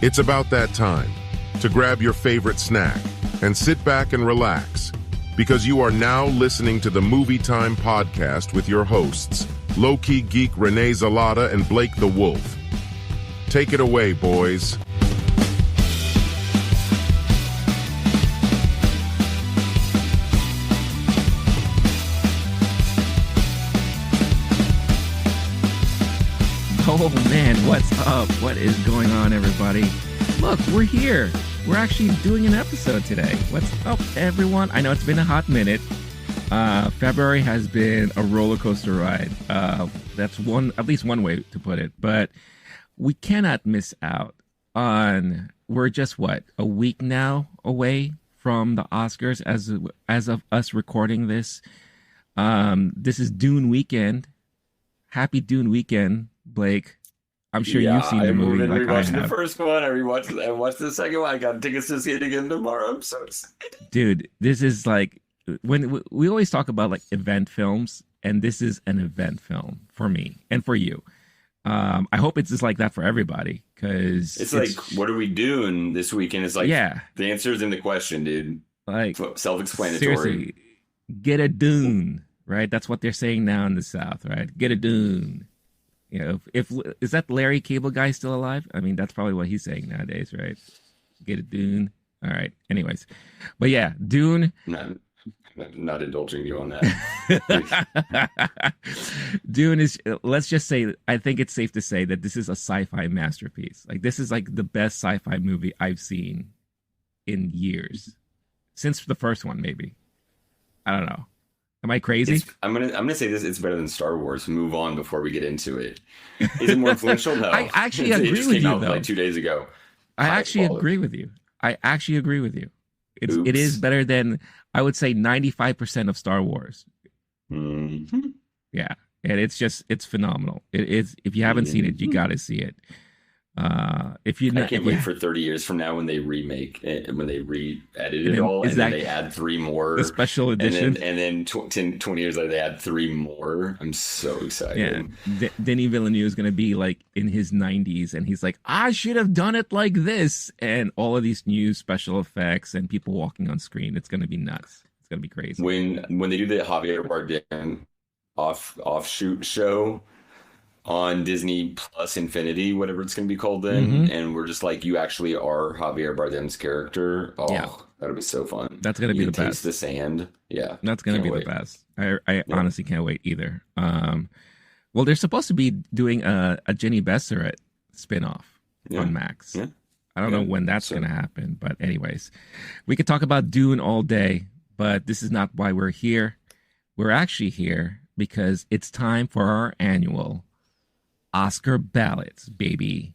It's about that time to grab your favorite snack and sit back and relax, because you are now listening to the Movie Time podcast with your hosts, LOWKEY Geek Renee Zalata and Blake the Wolf. Take it away, boys. Oh man, what's up? What is going on, everybody? Look, we're here. We're actually doing an episode today. What's up, everyone? I know it's been a hot minute. February has been a roller coaster ride. That's at least one way to put it. But we cannot miss out on. We're just a week now away from the Oscars as of us recording this. This is Dune weekend. Happy Dune weekend, Blake. I'm sure you've seen the movie. I rewatched the first one. I watched the second one. I got tickets to see it again tomorrow. I'm so excited. Dude, this is like, when we always talk about like event films, and this is an event film for me and for you. I hope it's just like that for everybody, because it's like, what are we doing this weekend? It's like, yeah, the answer's in the question, dude. Like, self-explanatory. Seriously, get a Dune, right? That's what they're saying now in the South, right? Get a Dune. You know, if is that Larry Cable guy still alive? I mean, that's probably what he's saying nowadays, right? Get a Dune. All right. Anyways, but yeah, Dune. Not indulging you on that. Dune is. Let's just say, I think it's safe to say that this is a sci-fi masterpiece. Like, this is like the best sci-fi movie I've seen in years, since the first one, maybe. I don't know. Am I crazy? I'm gonna say this. It's better than Star Wars. Move on before we get into it. Is it more influential? No. I actually agree with you, though. Like 2 days ago. I actually agree with you. It is better than, I would say, 95% of Star Wars. Mm-hmm. Yeah, and it's phenomenal. It is. If you haven't seen it, you got to see it. I can't wait for 30 years from now when they remake it, when they re-edit it all, and then they add 3 more. The special edition. And then 20 years later, they add 3 more. I'm so excited. Yeah. Denis Villeneuve is going to be like in his 90s, and he's like, I should have done it like this. And all of these new special effects and people walking on screen. It's going to be nuts. It's going to be crazy. When they do the Javier Bardem offshoot show on Disney Plus Infinity, whatever it's going to be called then, and we're just like, you actually are Javier Bardem's character. Oh, yeah. That'll be so fun. That's going to be the best. Taste the sand. Yeah. That's going to be the best. I honestly can't wait either. Well, they're supposed to be doing a Jenny Besseret spinoff on Max. Yeah. I don't know when that's going to happen, but anyways, we could talk about Dune all day, but this is not why we're here. We're actually here because it's time for our annual Oscar ballots, baby.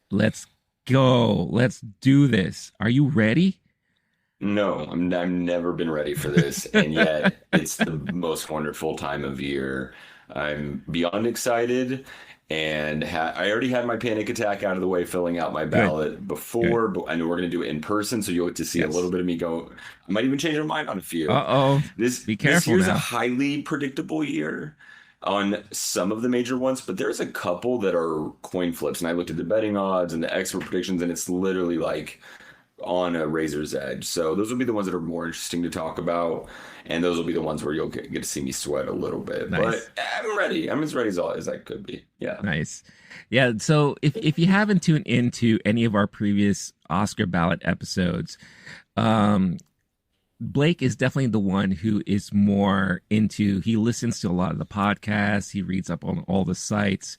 Let's go. Let's do this. Are you ready? No, I've never been ready for this, and yet it's the most wonderful time of year. I'm beyond excited, and I already had my panic attack out of the way filling out my ballot before, but I know we're going to do it in person, so you'll get to see a little bit of me go. I might even change my mind on a few. Be careful. This year's a highly predictable year on some of the major ones, but there's a couple that are coin flips, and I looked at the betting odds and the expert predictions, and it's literally like on a razor's edge. So those will be the ones that are more interesting to talk about, and those will be the ones where you'll get to see me sweat a little bit. Nice. But I'm ready. I'm as ready as I could be. Yeah. Nice. Yeah. So if you haven't tuned into any of our previous Oscar ballot episodes, Blake is definitely the one who is more into, he listens to a lot of the podcasts. He reads up on all the sites.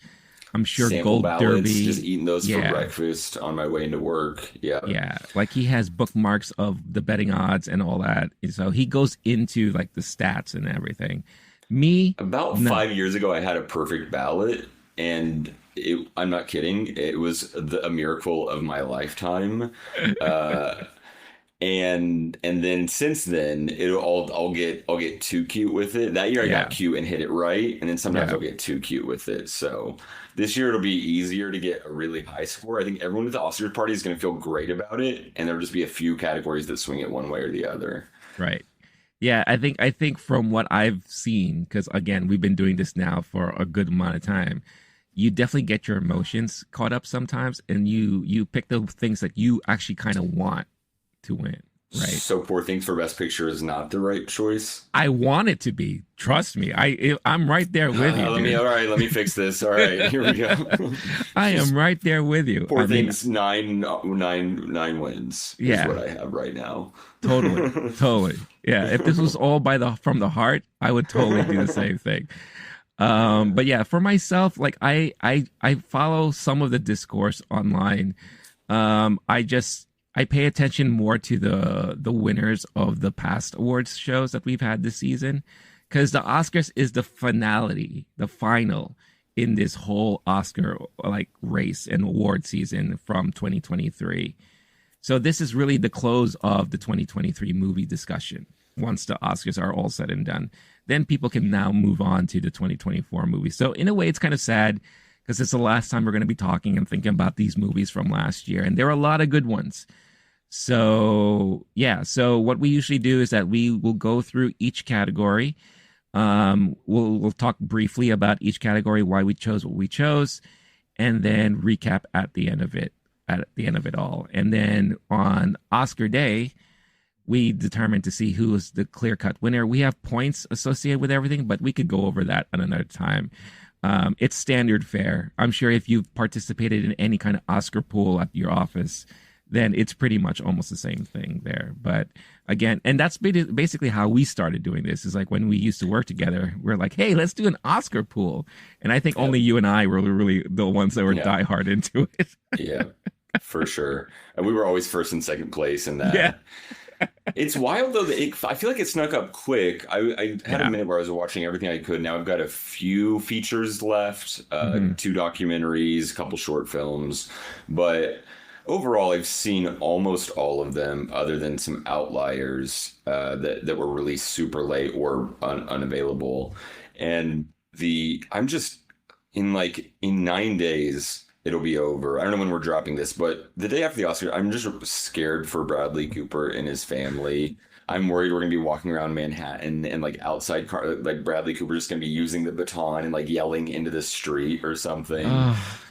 I'm sure Sample Gold ballots, Derby. Just eating those for breakfast on my way into work. Yeah. Yeah. Like, he has bookmarks of the betting odds and all that. So he goes into like the stats and everything. About 5 years ago, I had a perfect ballot, and I'm not kidding. It was a miracle of my lifetime. And then since then, I'll get too cute with it. That year I got cute and hit it right, and then sometimes I'll get too cute with it. So this year it'll be easier to get a really high score. I think everyone at the Oscars party is going to feel great about it, and there'll just be a few categories that swing it one way or the other. Right. Yeah, I think from what I've seen, because again, we've been doing this now for a good amount of time, you definitely get your emotions caught up sometimes, and you pick the things that you actually kind of want to win, right? So Poor Things for Best Picture is not the right choice. I want it to be. Trust me. I'm right there with you. All right, let me fix this. All right, here we go. I am right there with you. Poor Things, nine wins. Yeah, is what I have right now. Totally. Yeah, if this was all from the heart, I would totally do the same thing. But yeah, for myself, like I follow some of the discourse online. I pay attention more to the winners of the past awards shows that we've had this season, because the Oscars is the finality, the final in this whole Oscar like race and award season from 2023. So this is really the close of the 2023 movie discussion. Once the Oscars are all said and done, then people can now move on to the 2024 movies. So in a way, it's kind of sad because it's the last time we're going to be talking and thinking about these movies from last year. And there are a lot of good ones. So yeah, so what we usually do is that we will go through each category. We'll talk briefly about each category, why we chose what we chose, and then recap at the end of it all. And then on Oscar Day, we determine to see who is the clear-cut winner. We have points associated with everything, but we could go over that at another time. It's standard fare. I'm sure if you've participated in any kind of Oscar pool at your office, then it's pretty much almost the same thing there. But again, and that's basically how we started doing this, is like when we used to work together, we're like, hey, let's do an Oscar pool. And I think only you and I were really the ones that were diehard into it. Yeah, for sure. And we were always first and second place in that. Yeah. It's wild though. I feel like it snuck up quick. I had a minute where I was watching everything I could. Now I've got a few features left, 2 documentaries, a couple short films, but overall I've seen almost all of them, other than some outliers that were released super late or unavailable. And I'm just in 9 days. It'll be over. I don't know when we're dropping this, but the day after the Oscar, I'm just scared for Bradley Cooper and his family. I'm worried we're going to be walking around Manhattan and outside car, Bradley Cooper just going to be using the baton and yelling into the street or something.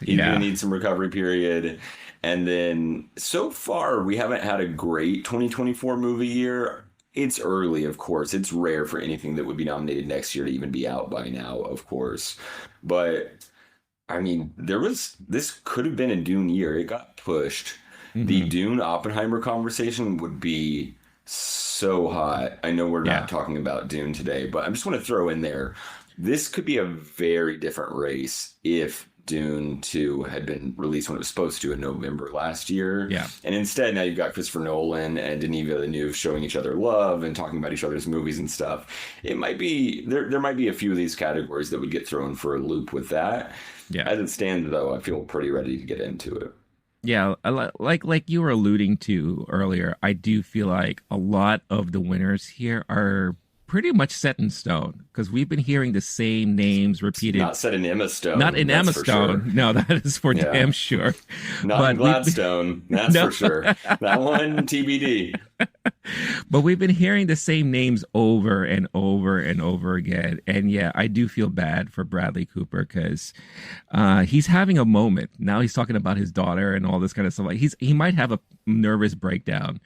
He's going to need some recovery period. And then so far, we haven't had a great 2024 movie year. It's early, of course. It's rare for anything that would be nominated next year to even be out by now, of course. But I mean, this could have been a Dune year. It got pushed. The Dune Oppenheimer conversation would be so hot. I know we're not talking about Dune today, but I just want to throw in there, this could be a very different race if Dune 2 had been released when it was supposed to in November last year. Yeah. And instead, now you've got Christopher Nolan and Denis Villeneuve showing each other love and talking about each other's movies and stuff. It might be, there might be a few of these categories that would get thrown for a loop with that. Yeah. As it stands, though, I feel pretty ready to get into it. Yeah, like you were alluding to earlier, I do feel like a lot of the winners here are pretty much set in stone, because we've been hearing the same names repeated. Not set in Emma Stone. Not in Emma Stone. Sure. No, that is for damn sure. Not in Gladstone. That's for sure. That one, TBD. But we've been hearing the same names over and over and over again. And yeah, I do feel bad for Bradley Cooper, because he's having a moment. Now he's talking about his daughter and all this kind of stuff. Like he might have a nervous breakdown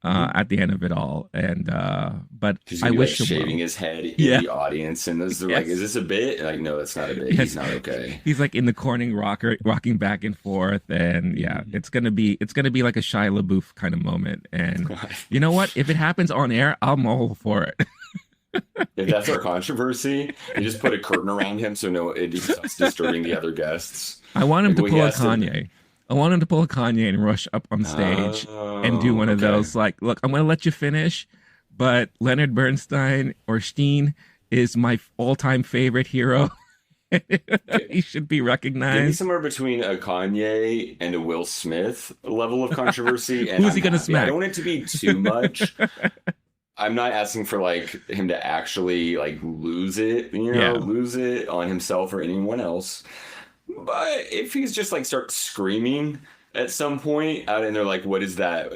at the end of it all. And but I wish him shaving his head in the audience, and is this a bit? No, that's not a bit. He's not okay. He's in the corner rocking back and forth, and it's gonna be like a Shia LaBeouf kind of moment. And you know what? If it happens on air, I'm all for it. If that's our controversy, you just put a curtain around him so it stops disturbing the other guests. I want him to pull a Kanye. I want him to pull a Kanye and rush up on stage and do one of those, look, I'm going to let you finish, but Leonard Bernstein or Steen is my all-time favorite hero. He should be recognized. Maybe somewhere between a Kanye and a Will Smith level of controversy. And who's he going to smack? I don't want it to be too much. I'm not asking for him to actually lose it, lose it on himself or anyone else. But if he's just start screaming at some point out, and they're like, what is that?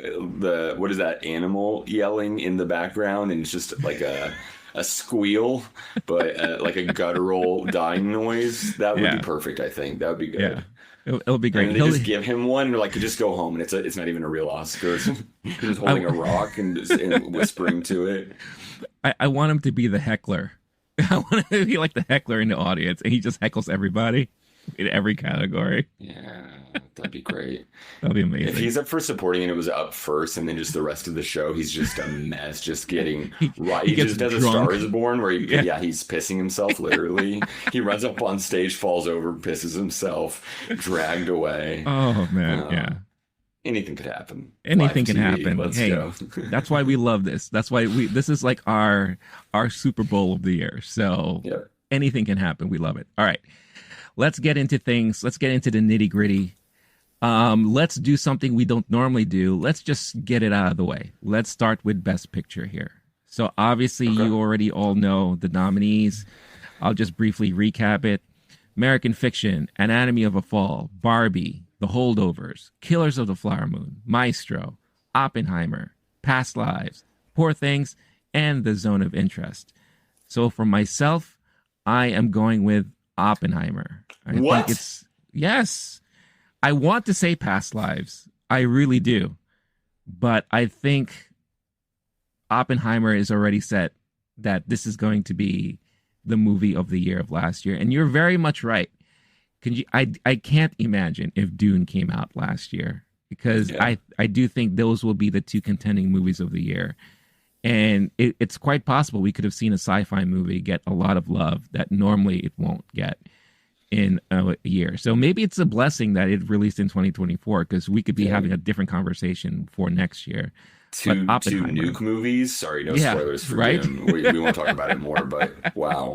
What is that animal yelling in the background? And it's just a a squeal, but like a guttural dying noise, that would be perfect. I think that would be good. Yeah. It'll be great. And they just give him one, and like just go home, and it's not even a real Oscar. He's just holding a rock and whispering to it. I want him to be the heckler. I want him to be like the heckler in the audience, and he just heckles everybody in every category. Yeah, that'd be great. That'd be amazing. If he's up for supporting and it was up first, and then just the rest of the show, he's just a mess, just getting right. He just does drunk. A Star is Born where he's pissing himself literally. He runs up on stage, falls over, pisses himself, dragged away. Oh man, yeah. Anything could happen. Anything can TV, happen. Let's hey, go. That's why we love this. That's why this is like our Super Bowl of the year. So anything can happen. We love it. All right. Let's get into things. Let's get into the nitty gritty. Let's do something we don't normally do. Let's just get it out of the way. Let's start with Best Picture here. So obviously you already all know the nominees. I'll just briefly recap it. American Fiction, Anatomy of a Fall, Barbie, The Holdovers, Killers of the Flower Moon, Maestro, Oppenheimer, Past Lives, Poor Things, and The Zone of Interest. So for myself, I am going with Oppenheimer. I think it's yes. I want to say Past Lives. I really do. But I think Oppenheimer is already set that this is going to be the movie of the year of last year. And you're very much right. I can't imagine if Dune came out last year, because I do think those will be the two contending movies of the year. And it's quite possible we could have seen a sci-fi movie get a lot of love that normally it won't get in a year. So maybe it's a blessing that it released in 2024, because we could be having a different conversation for next year. Two nuke movies. Sorry, no spoilers for Dune. We won't talk about it more, but wow.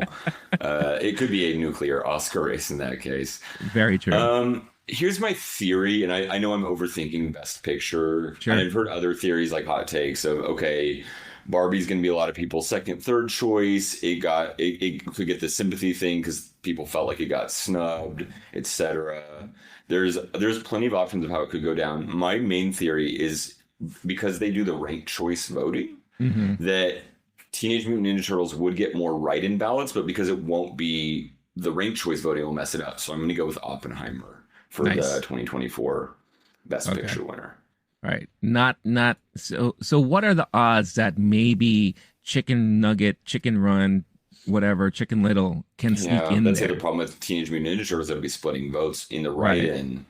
It could be a nuclear Oscar race in that case. Very true. Here's my theory, and I know I'm overthinking Best Picture. Sure. And I've heard other theories like hot takes of, okay, Barbie's going to be a lot of people's second, third choice. It could get the sympathy thing because people felt like it got snubbed, etc. There's plenty of options of how it could go down. My main theory is because they do the ranked choice voting, that Teenage Mutant Ninja Turtles would get more write-in ballots, but because it won't be the ranked choice voting will mess it up. So I'm going to go with Oppenheimer for the 2024 Best Picture winner. Right. Not so what are the odds that maybe Chicken Nugget, Chicken Run, whatever, Chicken Little can sneak in there? That's the other problem with Teenage Mutant Ninja Turtles. That'll be splitting votes in the write-in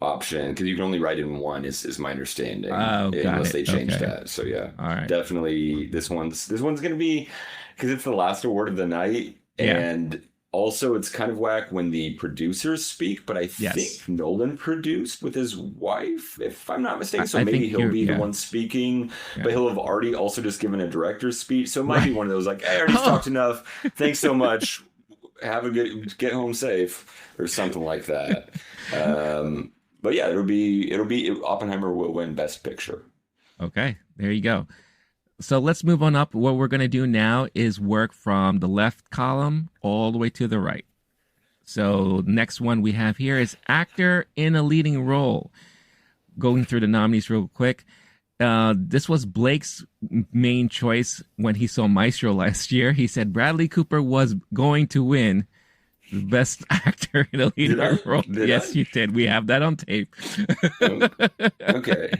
option, because you can only write in one is my understanding, unless they change that. So definitely this one's going to be, because it's the last award of the night, and also it's kind of whack when the producers speak, but I think Nolan produced with his wife, if I'm not mistaken, so maybe he'll be the one speaking, but he'll have already also just given a director's speech, so it might be one of those like, I already talked enough, thanks so much, get home safe, or something like that. But yeah, it'll be Oppenheimer will win Best Picture. Okay, there you go. So let's move on up. What we're going to do now is work from the left column all the way to the right. So next one we have here is actor in a leading role. Going through the nominees real quick. This was Blake's main choice when he saw Maestro last year. He said Bradley Cooper was going to win the best actor in a leading role. Yes, you did. We have that on tape. Okay.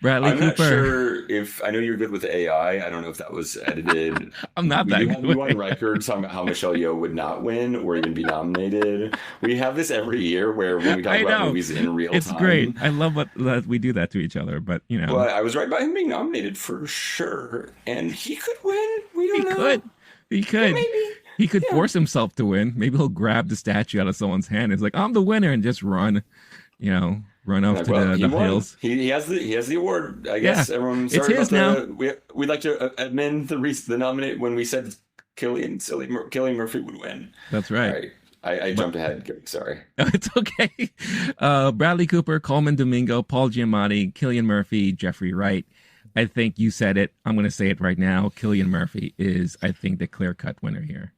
Bradley Cooper. I'm not sure if, I know you're good with AI. I don't know if that was edited. I'm not that good. We on record talking about how Michelle Yeoh would not win or even be nominated. We have this every year where when we talk about movies in real time. It's great. I love that we do that to each other, but you know. Well, I was right about him being nominated for sure. And he could win. We don't know. He could. Maybe. He could force himself to win. Maybe he'll grab the statue out of someone's hand. It's like, I'm the winner, and just run off to the hills. He has the award. I guess everyone. Sorry it's his about now. We'd like to amend the nominate when we said Cillian Murphy would win. That's right. I jumped ahead. Sorry. It's okay. Bradley Cooper, Coleman Domingo, Paul Giamatti, Cillian Murphy, Jeffrey Wright. I think you said it. I'm going to say it right now. Cillian Murphy is, I think, the clear-cut winner here.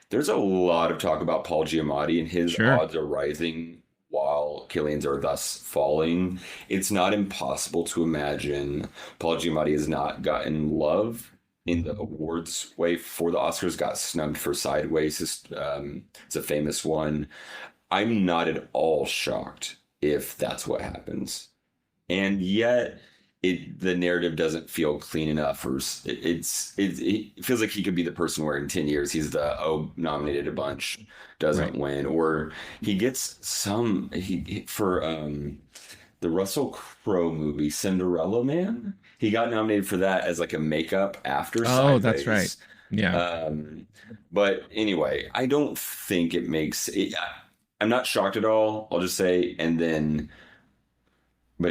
There's a lot of talk about Paul Giamatti, and his odds are rising while Cillian's are thus falling. It's not impossible to imagine Paul Giamatti has not gotten love in the awards way for the Oscars, got snubbed for Sideways. It's a famous one. I'm not at all shocked if that's what happens. And yet the narrative doesn't feel clean enough, or it feels like he could be the person where in 10 years he's nominated a bunch, doesn't win, or he gets for the Russell Crowe movie Cinderella Man. He got nominated for that as like a makeup after Sideways. That's right. Yeah. But anyway, I don't think it makes it. I'm not shocked at all. I'll just say, but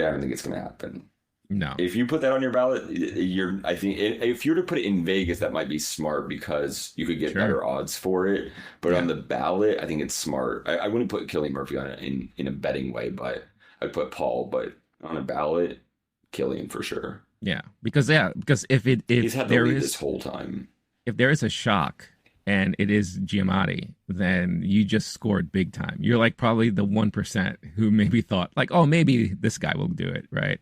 I don't think it's going to happen. No. If you put that on your ballot, I think if you were to put it in Vegas, that might be smart because you could get better odds for it. But on the ballot, I think it's smart. I wouldn't put Cillian Murphy on it in a betting way, but I'd put Paul. But on a ballot, Cillian for sure. Yeah, because if he's had the lead this whole time. If there is a shock and it is Giamatti, then you just scored big time. You're like probably the 1% who maybe thought like, oh, maybe this guy will do it, right?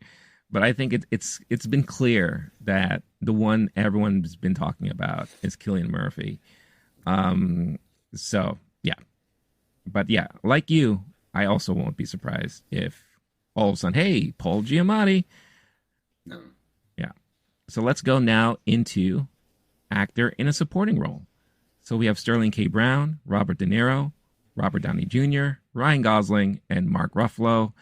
But I think it's been clear that the one everyone's been talking about is Cillian Murphy. So yeah, but yeah, like you, I also won't be surprised if all of a sudden, hey, Paul Giamatti. No. Yeah. So let's go now into actor in a supporting role. So we have Sterling K. Brown, Robert De Niro, Robert Downey Jr., Ryan Gosling, and Mark Ruffalo.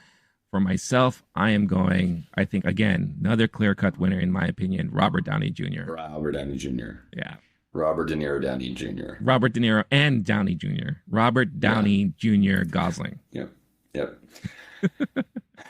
For myself, I am going, I think, again, another clear-cut winner, in my opinion, Robert Downey Jr. Robert Downey Jr. Yeah. Robert De Niro Downey Jr. Robert De Niro and Downey Jr. Robert Downey Jr. Gosling. Yep.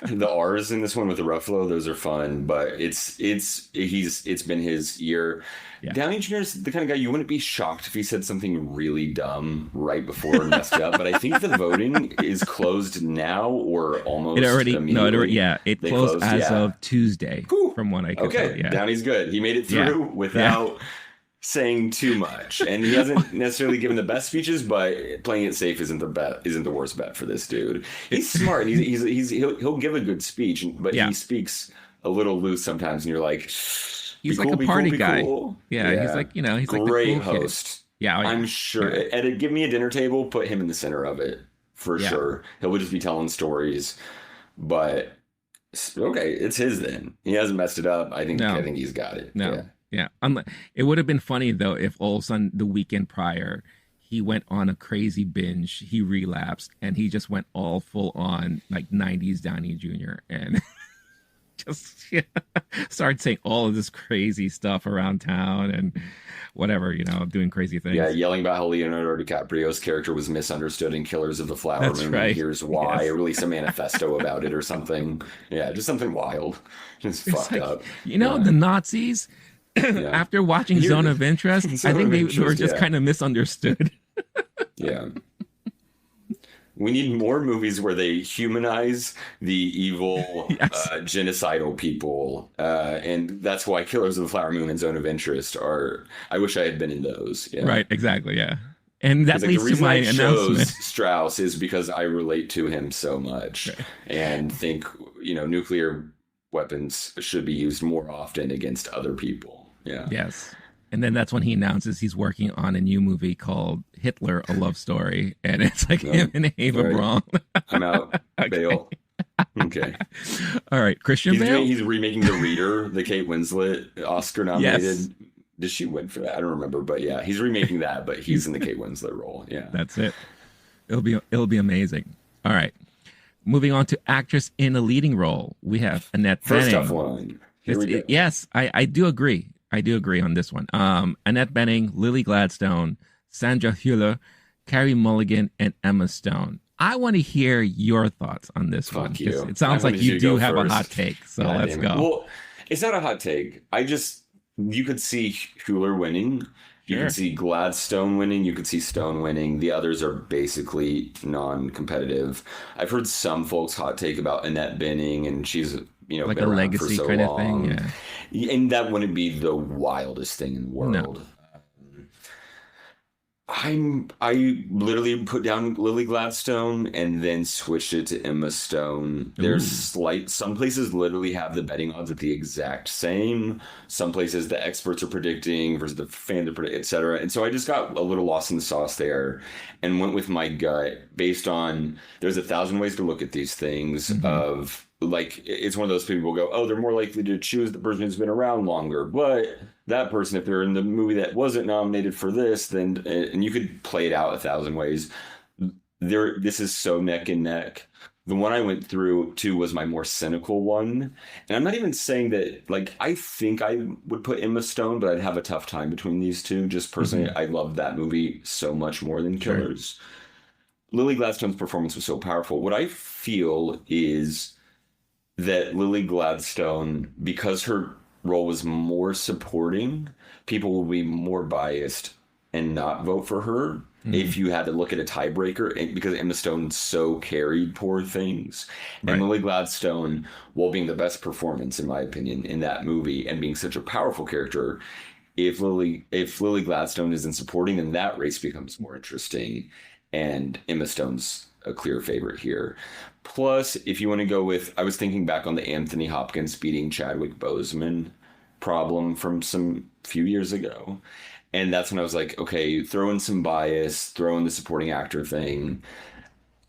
The R's in this one with the Ruffalo, those are fun, but it's been his year. Yeah. Downey Jr. is the kind of guy you wouldn't be shocked if he said something really dumb right before and messed up. But I think the voting is closed now or almost. It closed as of Tuesday. Whew. From what I could tell. Yeah. Downey's good. He made it through without saying too much, and he hasn't necessarily given the best speeches, but playing it safe isn't the worst bet for this dude. He's smart. He'll give a good speech, but he speaks a little loose sometimes, and you're like, he's like a party guy. Cool. Yeah, he's like, he's great like the cool host. Kid. Yeah, I'm sure. And give me a dinner table, put him in the center of it for sure. He'll just be telling stories, but okay, it's his then. He hasn't messed it up. I think he's got it. No. Yeah. It would have been funny, though, if all of a sudden the weekend prior, he went on a crazy binge, he relapsed, and he just went all full on, like, 90s Downey Jr. and just started saying all of this crazy stuff around town and whatever, doing crazy things. Yeah, yelling about how Leonardo DiCaprio's character was misunderstood in Killers of the Flower Moon. Right. Here's why. Yes. Release a manifesto about it or something. Yeah, just something wild. Just fucked up. The Nazis... After watching Zone of Interest, I think they were just kind of misunderstood. Yeah. We need more movies where they humanize the evil, genocidal people. And that's why Killers of the Flower Moon and Zone of Interest are... I wish I had been in those. Yeah. Right, exactly, yeah. And that leads to my announcement. Strauss is because I relate to him so much and think, nuclear weapons should be used more often against other people. Yeah. Yes. And then that's when he announces he's working on a new movie called Hitler, A Love Story. And it's like him and Ava Braun. I'm out. Bail. Okay. All right. Christian Bale? He's remaking The Reader, the Kate Winslet Oscar nominated. Yes. Did she win for that? I don't remember. But yeah, he's remaking that, but he's in the Kate Winslet role. Yeah. That's it. It'll be amazing. All right. Moving on to actress in a leading role. We have Annette Bening. First tough one. Yes, I do agree. I do agree on this one. Annette Bening, Lily Gladstone, Sandra Hüller, Carey Mulligan, and Emma Stone. I want to hear your thoughts on this one. You. It sounds like you do have a hot take, so let's go. Well, it's not a hot take. You could see Hüller winning. You can see Gladstone winning. You could see Stone winning. The others are basically non-competitive. I've heard some folks hot take about Annette Bening, and she's like been a around legacy for so kind long. Of thing. Yeah. And that wouldn't be the wildest thing in the world. No. I literally put down Lily Gladstone and then switched it to Emma Stone. There's Ooh, some places literally have the betting odds at the exact same. Some places the experts are predicting versus the fans are predicting, etc. And so I just got a little lost in the sauce there and went with my gut based on there's 1,000 ways to look at these things hmm, of like it's one of those people go, oh, they're more likely to choose the person who's been around longer. But that person, if they're in the movie that wasn't nominated for this, then and you could play it out 1,000 ways. This is so neck and neck. The one I went through to was my more cynical one, and I'm not even saying that. Like, I think I would put Emma Stone, but I'd have a tough time between these two. Just personally, hmm, I love that movie so much more than sure. Killers. Lily Gladstone's performance was so powerful. What I feel is that Lily Gladstone, because her role was more supporting, people will be more biased and not vote for her Hmm. if you had to look at a tiebreaker because Emma Stone so carried Poor Things. And Right. Lily Gladstone, while being the best performance, in my opinion, in that movie and being such a powerful character, if Lily Gladstone isn't supporting, then that race becomes more interesting. And Emma Stone's a clear favorite here. Plus, if you want to go with, I was thinking back on the Anthony Hopkins beating Chadwick Boseman problem from some few years ago. And that's when I was like, okay, throw in some bias, throw in the supporting actor thing.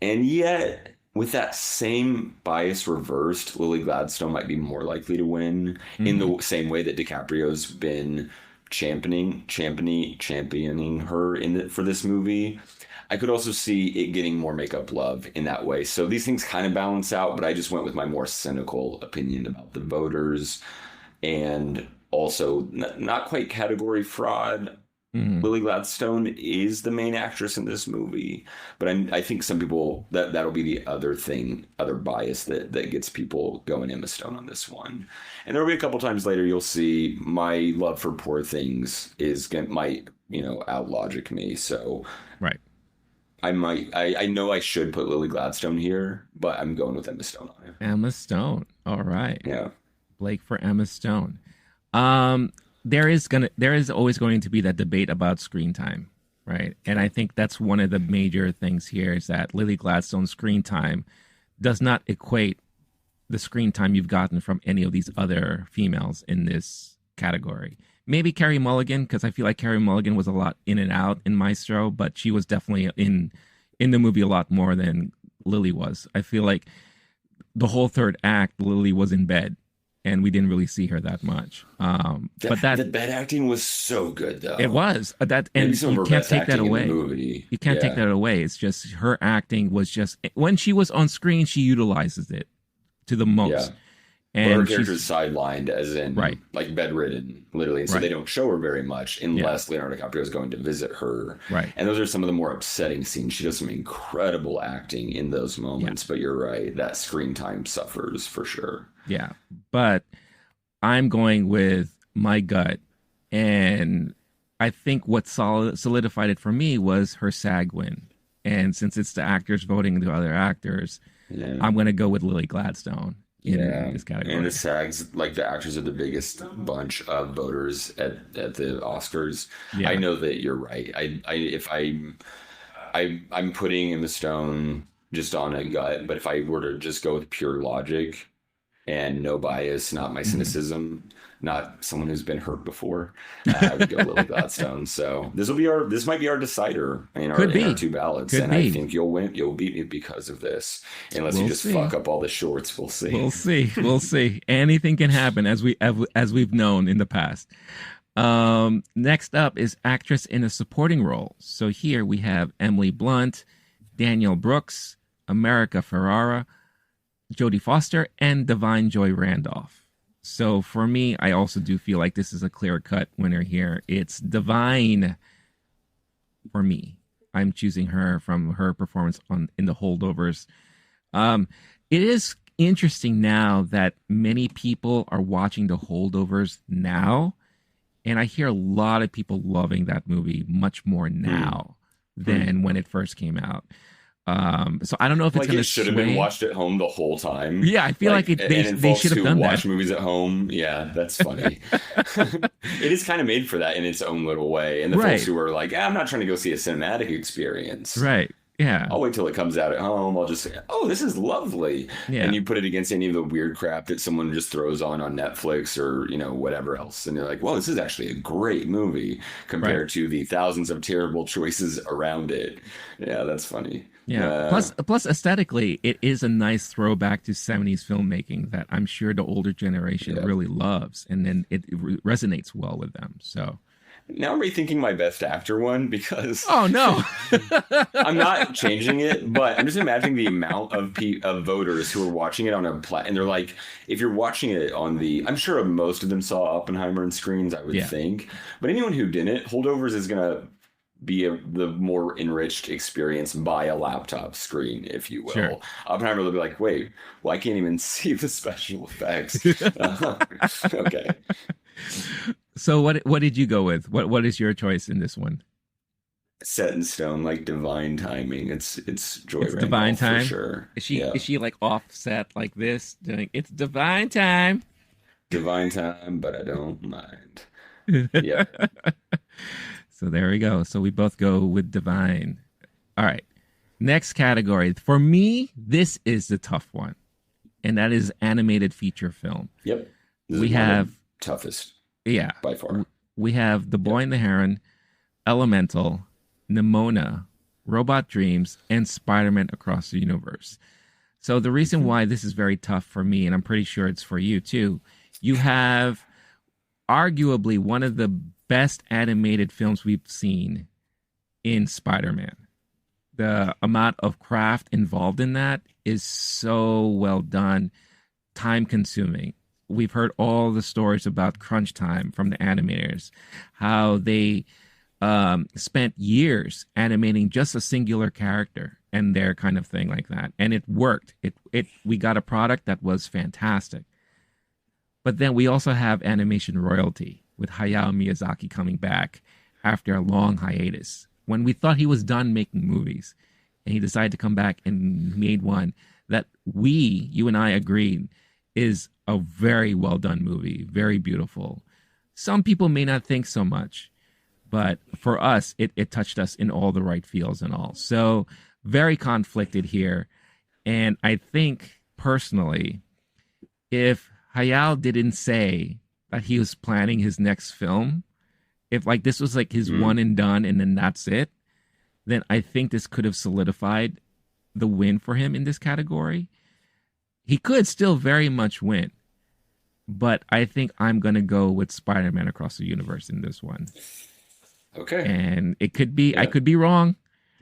And yet, with that same bias reversed, Lily Gladstone might be more likely to win in Hmm. the same way that DiCaprio's been championing her for this movie. I could also see it getting more makeup love in that way. So these things kind of balance out, but I just went with my more cynical opinion about the voters and also not quite category fraud. Hmm. Lily Gladstone is the main actress in this movie, but I think some people that'll be the other thing, other bias that gets people going Emma Stone on this one. And there'll be a couple times later you'll see my love for Poor Things might out logic me. So Right. I know I should put Lily Gladstone here, but I'm going with Emma Stone on it. Emma Stone. All right. Yeah. Blake for Emma Stone. Um, there is always going to be that debate about screen time, right? And I think that's one of the major things here is that Lily Gladstone's screen time does not equate the screen time you've gotten from any of these other females in this category. Maybe Carrie Mulligan, because I feel like Carrie Mulligan was a lot in and out in Maestro, but she was definitely in the movie a lot more than Lily was. I feel like the whole third act, Lily was in bed, and we didn't really see her that much. But The that bed acting was so good it though. was that, Maybe and some of you her can't best take that acting in the away. movie. You can't take Yeah. that away. It's just her acting was just when she was on screen, she utilizes it to the Yeah. most, But her and character's she's sidelined, as in right, like bedridden, literally. And so they right, don't show her very much yeah, unless Leonardo DiCaprio is going to visit her. right, And those are some of the more upsetting scenes. She does some incredible acting in those yeah, moments, but you're right, that screen time suffers for sure. yeah. But I'm going with my gut, and I think what solidified it for me was her SAG win. And since it's the actors voting the other actors, Yeah. I'm going to go with Lily Gladstone in Yeah. this And the category. SAGs, like the actors are the biggest bunch of voters at the Oscars. I Yeah. know that you're right. I'm putting Emma Stone just on a gut, but if I were to just go with pure logic and no bias, not my Mhm. cynicism, not someone who's been hurt before, I would go Lily Gladstone. So this might be our decider Could in our be. two ballots, Could and I be. think you'll win. You'll beat me because of this, unless you We'll just see. fuck up all the shorts. We'll see. We'll see. We'll see. Anything can happen as we've known in the past. Next up is actress in a supporting role. So here we have Emily Blunt, Daniel Brooks, America Ferrara, Jodie Foster, and Divine Joy Randolph. So for me, I also do feel like this is a clear cut winner here. It's Divine for me. I'm choosing her from her performance in the holdovers. Um, it is interesting now that many people are watching the holdovers now, and I hear a lot of people loving that movie much more Hmm. now Hmm. than when it first came out. So I don't know if it's Like going it to should have been sway. watched at home the whole time. Yeah, I feel like And then they folks should have who done watch that. movies at home, yeah, that's funny. It is kind of made for that in its own little way. And the folks Right, who are like, I'm not trying to go see a cinematic experience. right. Yeah, I'll wait till it comes out at home. I'll just say, oh, this is lovely. yeah, And you put it against any of the weird crap that someone just throws on Netflix or, whatever else. And you're like, well, this is actually a great movie right. compared to the thousands of terrible choices around it. Yeah, that's funny. Yeah. Plus, aesthetically, it is a nice throwback to 70s filmmaking that I'm sure the older generation Yeah. really loves, and then it resonates well with them. So, Now I'm rethinking my best actor one because oh no. I'm not changing it, but I'm just imagining the amount of voters who are watching it on and they're like, if you're watching it on I'm sure most of them saw Oppenheimer in screens, I would Yeah. think, but anyone who didn't, Holdovers is gonna be the more enriched experience by a laptop screen, if you will. Sure. Oppenheimer will be like, wait, well, I can't even see the special effects. Okay. So what did you go with? What is your choice in this one? Set in stone, like divine timing. It's Joy It's Randolph divine time. for sure. Yeah. Is she like offset like this, doing it's divine time? Divine time, but I don't mind. Yeah. So there we go. So we both go with divine. All right. Next category. For me, this is the tough one. And that is animated feature film. Yep. This We is one of have the toughest yeah. by far. We have The Boy and the Heron, Elemental, Nimona, Robot Dreams, and Spider-Man Across the Universe. So the reason why this is very tough for me, and I'm pretty sure it's for you too, you have arguably one of the best animated films we've seen in Spider-Man. The amount of craft involved in that is so well done, time consuming. We've heard all the stories about crunch time from the animators, how they spent years animating just a singular character and their kind of thing like that, and it worked. We got a product that was fantastic. But then we also have animation royalty with Hayao Miyazaki coming back after a long hiatus. When we thought he was done making movies, and he decided to come back and made one that you and I agreed is a very well done movie, very beautiful. Some people may not think so much, but for us, it touched us in all the right feels and all. So very conflicted here. And I think personally, if Hayao didn't say that he was planning his next film, if like this was like his one and done and then that's it, then I think this could have solidified the win for him in this category. He could still very much win, but I think I'm going to go with Spider-Man Across the Universe in this one. Okay. And it could be, I Yeah. could be wrong,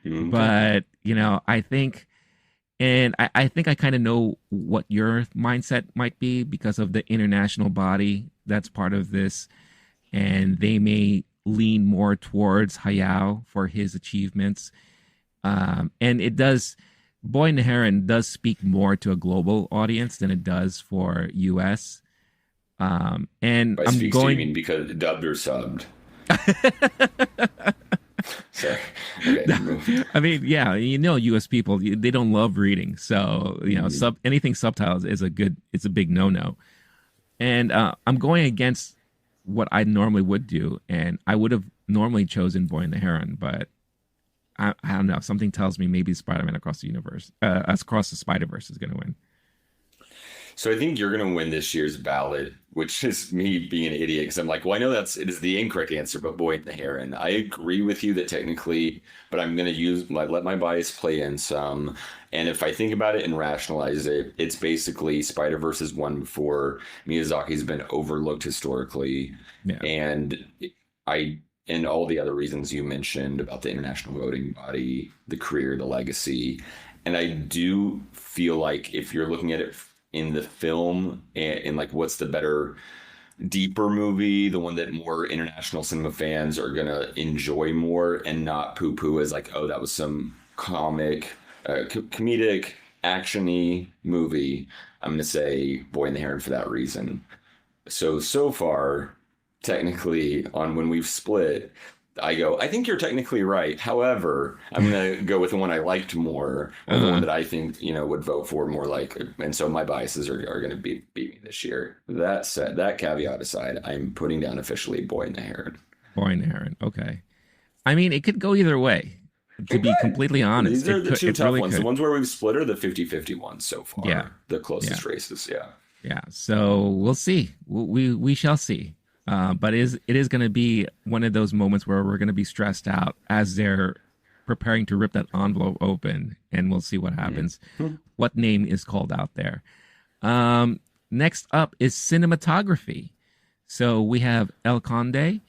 Okay. but I think, and I think I kind of know what your mindset might be because of the international body that's part of this. And they may lean more towards Hayao for his achievements. And it does, Boy and the Heron does speak more to a global audience than it does for US. And By I'm speaks going. to you mean because dubbed or subbed? Sorry. Okay. I mean, yeah, US people, they don't love reading. So, anything subtitles is it's a big no-no. And I'm going against what I normally would do. And I would have normally chosen Boy and the Heron, but I don't know. Something tells me maybe Spider-Man Across the Universe, Across the Spider-Verse is going to win. So I think you're going to win this year's ballot, which is me being an idiot because I'm like, well, I know it is the incorrect answer, but Boy and the Heron. I agree with you that technically, but I'm going to let my bias play in some. And if I think about it and rationalize it, it's basically Spider-Verse is one before. Miyazaki's been overlooked historically. Yeah. And and all the other reasons you mentioned about the international voting body, the career, the legacy. And I do feel like if you're looking at it in the film and like what's the better, deeper movie, the one that more international cinema fans are going to enjoy more and not poo-poo as like, oh, that was some comedic, action-y movie, I'm going to say Boy and the Heron for that reason. So far, technically, on when we've split, I think you're technically right. However, I'm going to go with the one I liked more, or the one Uh-huh. that I think, would vote for more like, and so my biases are going to beat me this year. That said, that caveat aside, I'm putting down officially Boy and the Heron. Boy and the Heron. Okay. I mean, it could go either way. To It be could. completely honest, These are it the could. two It tough really ones. The could. ones where we've split are the 50-50 ones so Yeah. far, the Yeah. closest races. Yeah. Yeah. So we'll see. We shall see. But it is going to be one of those moments where we're going to be stressed out as they're preparing to rip that envelope open, and we'll see what happens. What name is called out there? Next up is cinematography. So we have El Conde,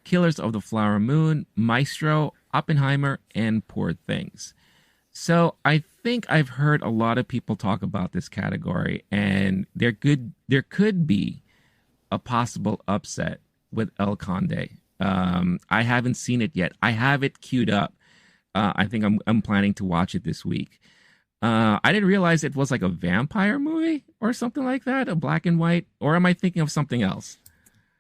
Killers of the Flower Moon, Maestro, Oppenheimer, and Poor Things. So I think I've heard a lot of people talk about this category, and there could be a possible upset with El Conde. I haven't seen it yet. I have it queued up. I think I'm planning to watch it this week. I didn't realize it was like a vampire movie or something like that, a black and white. Or am I thinking of something else?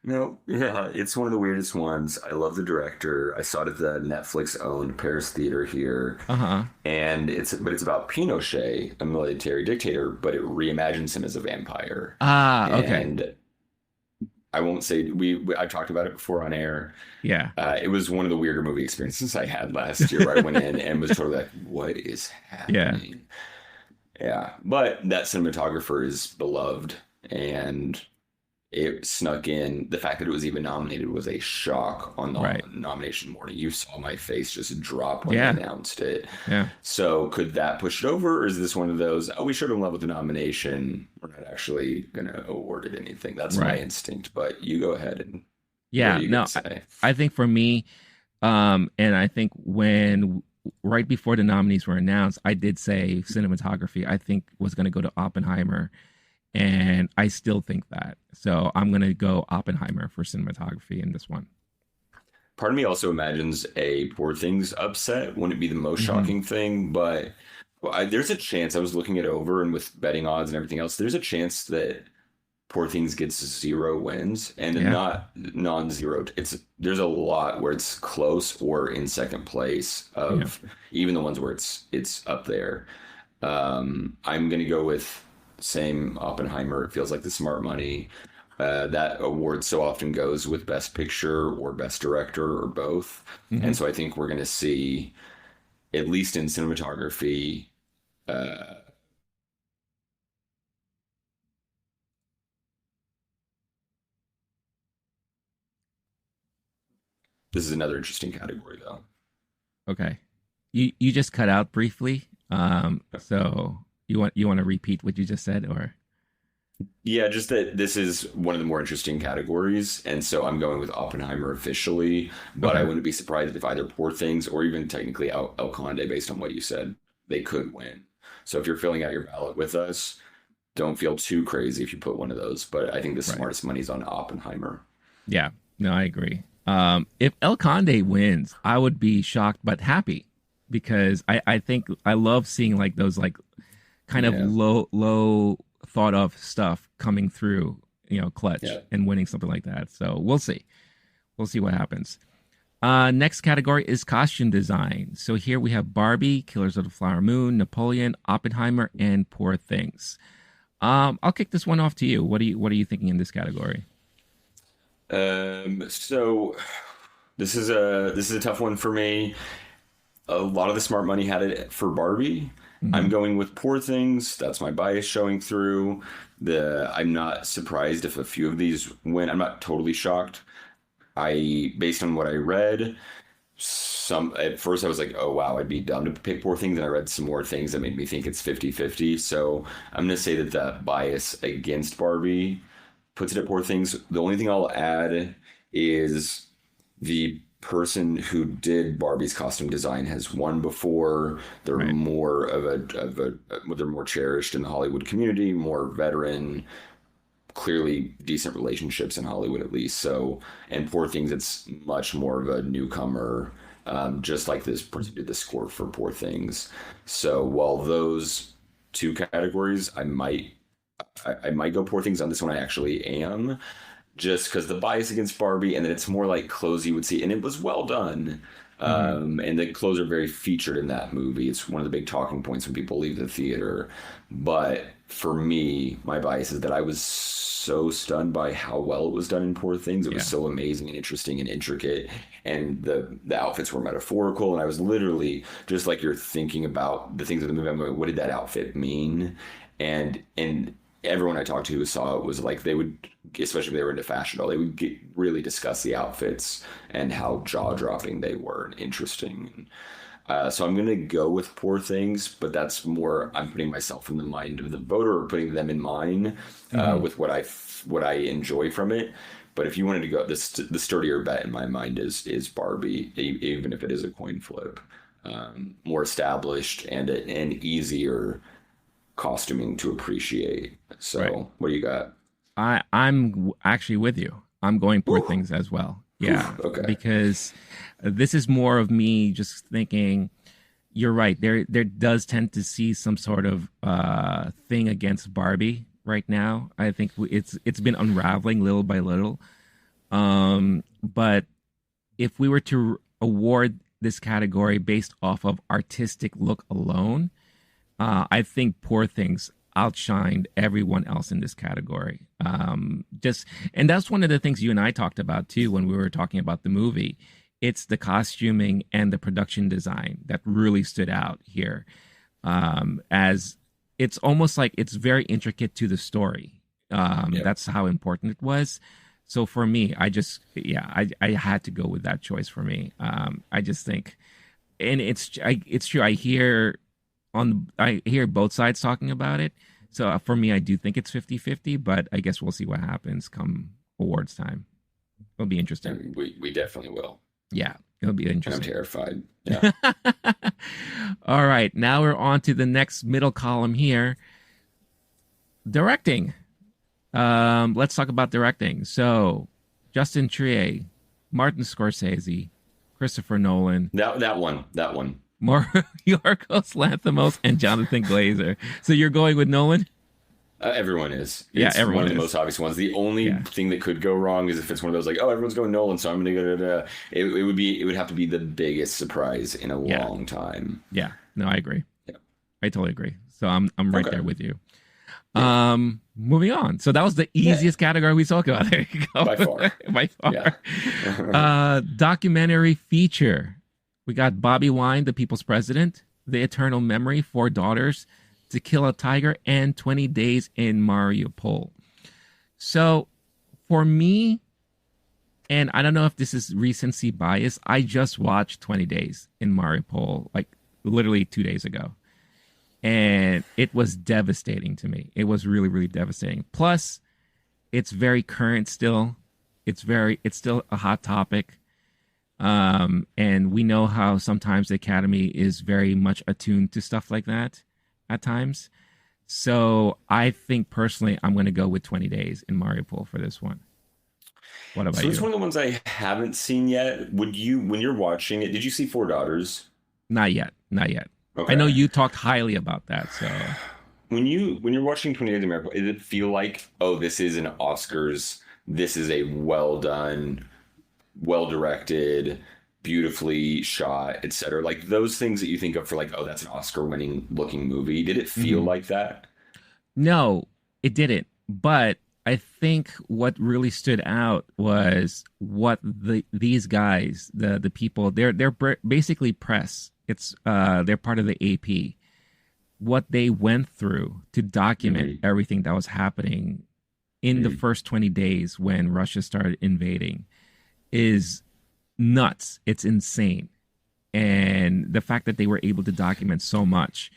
No, yeah, it's one of the weirdest ones. I love the director. I saw it at the Netflix owned Paris Theater here. Uh huh. And it's about Pinochet, a military dictator, but it reimagines him as a vampire. Ah, okay. And I won't say I've talked about it before on air. Yeah. It was one of the weirder movie experiences I had last year where I went in and was totally like, what is Yeah. happening? Yeah. But that cinematographer is beloved and it snuck in. The fact that it was even nominated was a shock on the Right. nomination morning. You saw my face just drop when Yeah. they announced it. Yeah. So could that push it over, or is this one of those, oh, we showed them love with the nomination. We're not actually going to award it anything. That's my Right. instinct, but you go ahead and what Yeah. are you No, going to say? I think for me, and I think when right before the nominees were announced, I did say cinematography, I think was going to go to Oppenheimer. And I still think that. So I'm going to go Oppenheimer for cinematography in this one. Part of me also imagines a Poor Things upset. Wouldn't it be the most Hmm. shocking thing? But there's a chance, I was looking it over and with betting odds and everything else, there's a chance that Poor Things gets 0 wins and Yeah. not non-zero. There's a lot where it's close or in second place Yeah. of even the ones where it's up there. I'm gonna go with same Oppenheimer. It feels like the smart money. That award so often goes with Best Picture or Best Director or both, Hmm. and so I think we're gonna see at least in cinematography. Uh, this is another interesting category though. Okay. You just cut out briefly. So you want to repeat what you just said, or Yeah, just that this is one of the more interesting categories, and so I'm going with Oppenheimer officially, but I okay. wouldn't be surprised if either Poor Things or even technically El Conde, based on what you said, they could win. So if you're filling out your ballot with us, don't feel too crazy if you put one of those, but I think the Right. smartest money's on Oppenheimer. Yeah. No, I agree. If El Conde wins, I would be shocked but happy because I think I love seeing like those like kind of Yeah, low thought of stuff coming through, clutch yeah. and winning something like that. So we'll see. We'll see what happens. Next category is costume design. So here we have Barbie, Killers of the Flower Moon, Napoleon, Oppenheimer, and Poor Things. I'll kick this one off to you. What are you thinking in this category? So this is a tough one for me. A lot of the smart money had it for Barbie. I'm Hmm. going with Poor Things. That's my bias showing through. I'm not surprised if a few of these win. I'm not totally shocked. Based on what I read, some at first I was like, oh wow, I'd be dumb to pick Poor Things, and I read some more things that made me think it's 50-50. So I'm gonna say that that bias against Barbie puts it at Poor Things. The only thing I'll add is the person who did Barbie's costume design has won before. They're Right. more they're more cherished in the Hollywood community, more veteran, clearly decent relationships in Hollywood at least. So, and Poor Things, it's much more of a newcomer, just like this person did the score for Poor Things. So while those two categories, I might go Poor Things on this one. I actually am. just because the bias against Barbie, and then it's more like clothes you would see, and it was well done. And the clothes are very featured in that movie. It's one of the big talking points when people leave the theater. But for me, my bias is that I was so stunned by how well it was done in Poor Things. It was so amazing and interesting and intricate, and the outfits were metaphorical. And I was literally just like you're thinking about the things of the movie. I'm going, what did that outfit mean? And everyone I talked to who saw it was like they would, especially if they were into fashion, they would really discuss the outfits and how jaw-dropping they were and interesting. So I'm going to go with Poor Things, but that's more I'm putting myself in the mind of the voter, or putting them in mine with what I enjoy from it. But if you wanted to go, the sturdier bet in my mind is Barbie, even if it is a coin flip. More established and an easier costuming to appreciate. So What do you got? I'm actually with you. I'm going Poor Things as well. Yeah. Okay. Because this is more of me just thinking, you're right. There does tend to see some sort of thing against Barbie right now. I think it's been unraveling little by little. But if we were to award this category based off of artistic look alone, I think Poor Things outshined everyone else in this category. And that's one of the things you and I talked about too when we were talking about the movie. It's the costuming and the production design that really stood out here. As it's almost like it's very intricate to the story. That's how important it was. So for me, I had to go with that choice for me. I just think, and it's true. I hear both sides talking about it. So for me, I do think it's 50-50, but I guess we'll see what happens come awards time. It'll be interesting. We definitely will. Yeah, it'll be interesting. I'm terrified. Yeah. All right. Now we're on to the next middle column here. Directing. Let's talk about directing. So Justin Trier, Martin Scorsese, Christopher Nolan. That one. Yorgos Lanthimos and Jonathan Glazer. So you're going with Nolan? Everyone is. It's everyone one of the is. most obvious ones. The only thing that could go wrong is if it's one of those like, oh, everyone's going Nolan, so I'm going to go. It would have to be the biggest surprise in a long time. Yeah. No, I agree. Yeah. I totally agree. So I'm right there with you. Yeah. Moving on. So that was the easiest category we talked about. There you go. By far. Yeah. Documentary feature. We got Bobby Wine, The People's President, The Eternal Memory, Four Daughters, To Kill a Tiger, and 20 Days in Mariupol. So for me, and I don't know if this is recency bias, I just watched 20 Days in Mariupol, like literally 2 days ago. And it was devastating to me. It was really, really devastating. Plus, it's very current still. It's still a hot topic. And we know how sometimes the Academy is very much attuned to stuff like that at times. So I think personally, I'm going to go with 20 Days in Mariupol for this one. What about you? So it's one of the ones I haven't seen yet. When you're watching it, did you see Four Daughters? Not yet. Okay. I know you talked highly about that. So when you're watching 20 Days in Mariupol, does it feel like, oh, this is an Oscars, this is a well done, well directed, beautifully shot, etc., like those things that you think of for like, oh, that's an Oscar winning looking movie? Did it feel like that? No, it didn't. But I think what really stood out was what these guys, the people, they're basically press. It's they're part of the AP. What they went through to document everything that was happening in the first 20 days when Russia started invading is nuts. It's insane. And the fact that they were able to document so much,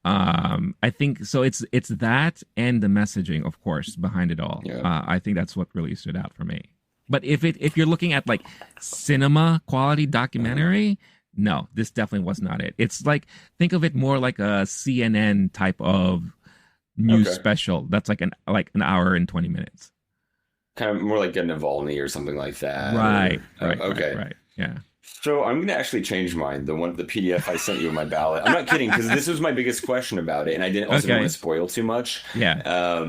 I think so. It's that and the messaging, of course, behind it all. Yeah. I think that's what really stood out for me. But if you're looking at like cinema quality documentary, no, this definitely was not it. It's like, think of it more like a CNN type of news special. That's like an hour and 20 minutes. Kind of more like a Navalny or something like that. Right. Okay. Yeah. So I'm going to actually change mine. The PDF I sent you in my ballot. I'm not kidding, because this was my biggest question about it, and I didn't want to spoil too much. Yeah.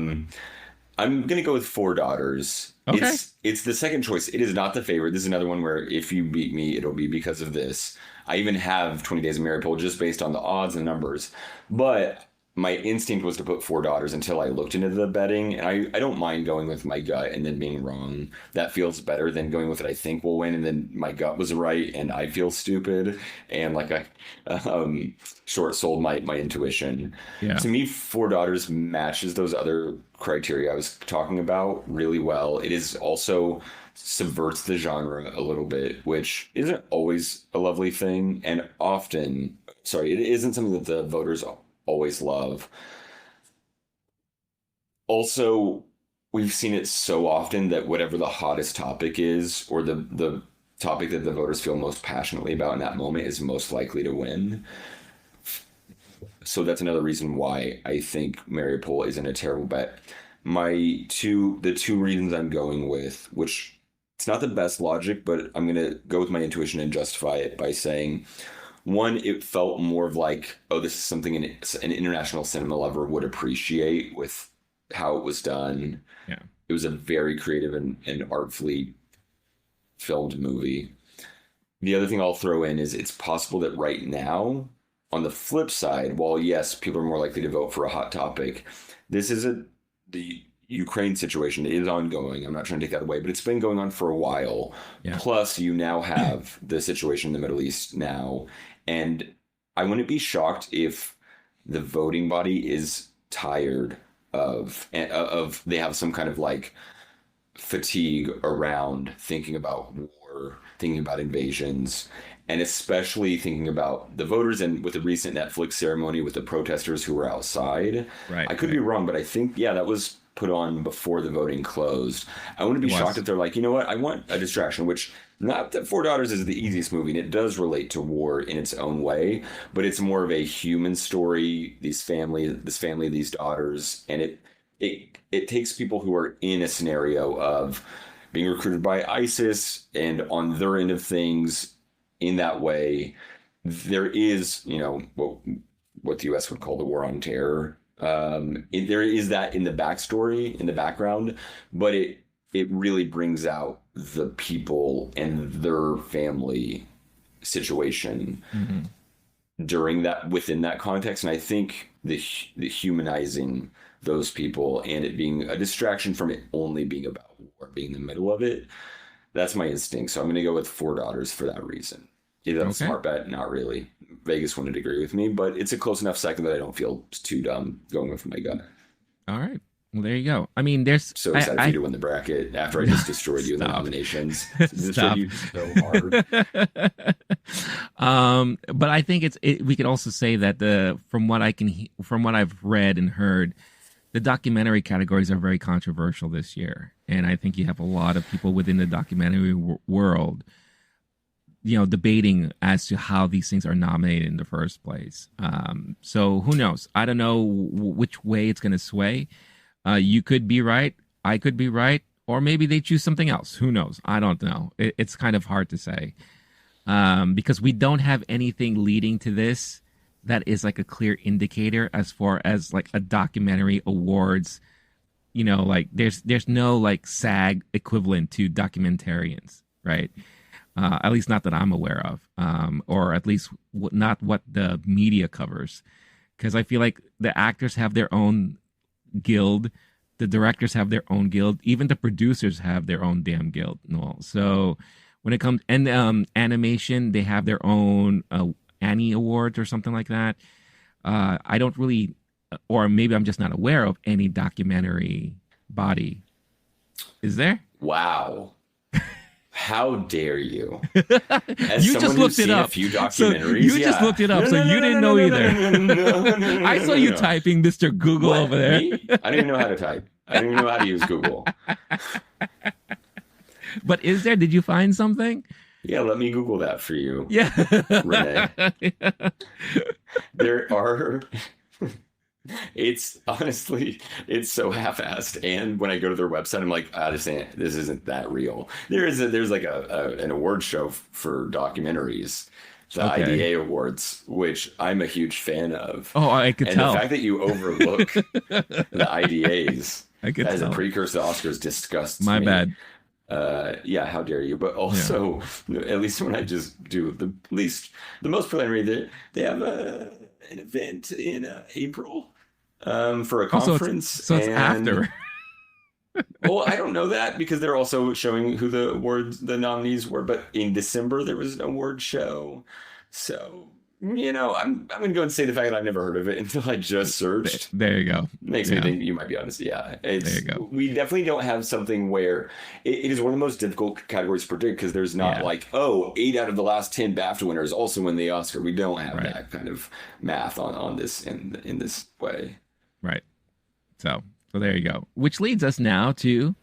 I'm gonna go with Four Daughters. Okay. It's the second choice. It is not the favorite. This is another one where if you beat me, it'll be because of this. I even have 20 Days of Mariupol just based on the odds and numbers. But my instinct was to put Four Daughters until I looked into the betting. And I don't mind going with my gut and then being wrong. That feels better than going with what I think will win and then my gut was right and I feel stupid. And like I short sold my intuition. Yeah. To me, Four Daughters matches those other criteria I was talking about really well. It is also subverts the genre a little bit, which isn't always a lovely thing. And often, sorry, it isn't something that the voters always love. Also, we've seen it so often that whatever the hottest topic is, or the topic that the voters feel most passionately about in that moment is most likely to win. So that's another reason why I think Mariupol isn't a terrible bet. The two reasons I'm going with, which it's not the best logic, but I'm gonna go with my intuition and justify it by saying, one, it felt more of like, oh, this is something an international cinema lover would appreciate with how it was done. Yeah. It was a very creative and artfully filmed movie. The other thing I'll throw in is it's possible that right now, on the flip side, while yes, people are more likely to vote for a hot topic, this is the Ukraine situation is ongoing. I'm not trying to take that away, but it's been going on for a while. Yeah. Plus, you now have the situation in the Middle East now. And I wouldn't be shocked if the voting body is tired of they have some kind of like fatigue around thinking about war, thinking about invasions, and especially thinking about the voters. And with the recent Netflix ceremony with the protesters who were outside, Right. I could be wrong, but I think, yeah, that was put on before the voting closed. I wouldn't be shocked if they're like, you know what, I want a distraction, which not that Four Daughters is the easiest movie, and it does relate to war in its own way, but it's more of a human story, this family, these daughters, and it takes people who are in a scenario of being recruited by ISIS and on their end of things in that way. There is, what the US would call the war on terror. There is that in the backstory, in the background, but it really brings out the people and their family situation within that context. And I think the humanizing those people and it being a distraction from it only being about war, being in the middle of it, that's my instinct. So I'm going to go with Four Daughters for that reason. Is that a smart bet? Not really. Vegas wouldn't agree with me, but it's a close enough second that I don't feel too dumb going with my gut. All right. Well, there you go. I mean, there's so excited for you to win the bracket after I just destroyed you in the nominations. Destroyed you so hard. But I think we could also say that from what I've read and heard, the documentary categories are very controversial this year, and I think you have a lot of people within the documentary world, debating as to how these things are nominated in the first place. So who knows? I don't know which way it's going to sway. You could be right. I could be right. Or maybe they choose something else. Who knows? I don't know. It's kind of hard to say. Because we don't have anything leading to this that is like a clear indicator as far as like a documentary awards. Like there's no like SAG equivalent to documentarians, right? At least not that I'm aware of, or at least not what the media covers. Because I feel like the actors have their own guild, the directors have their own guild, even the producers have their own damn guild. So when it comes and animation, they have their own Annie Awards or something like that. I don't really, or maybe I'm just not aware of any documentary body. Is there? Wow. How dare you? As you just looked it up. A few documentaries, you just looked it up, so you didn't know either. I saw you typing Mr. Google over there. Me? I don't even know how to type. I don't even know how to use Google. But is there? Did you find something? Yeah, let me Google that for you. Yeah, Renee. There are. It's honestly, it's so half-assed. And when I go to their website, I'm like, this isn't that real. There's like an award show for documentaries, the IDA Awards, which I'm a huge fan of. Oh, I could tell. And the fact that you overlook the IDAs I could As a tell. precursor to Oscars disgusts My me. bad. Yeah, how dare you? But also, at least when I just do the most preliminary, they have an event in April for a Also, conference, it's and after. well, I don't know that because they're also showing who the nominees were. But in December there was an award show, so I'm gonna go and say the fact that I've never heard of it until I just searched. There you go. Makes me think you might be honest. Yeah, there you go. We definitely don't have something where it is one of the most difficult categories to predict because there's not like, 8 out of the last 10 BAFTA winners also win the Oscar. We don't have that kind of math on this in this way. Right. So there you go. Which leads us now to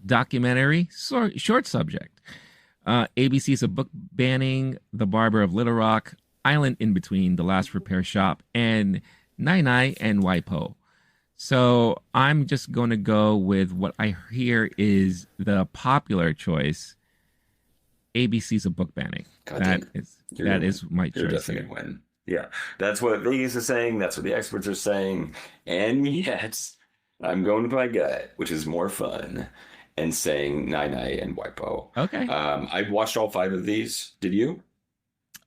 documentary short subject. ABC's a book banning The Barber of Little Rock, Island in Between, The Last Repair Shop, and Nai and Waipo. So I'm just going to go with what I hear is the popular choice. ABC's a book banning. That is my choice. You're definitely going to win. Yeah, that's what Vegas is saying. That's what the experts are saying. And yet, I'm going with my gut, which is more fun, and saying Nai and Waipo. Okay. I watched all 5 of these. Did you?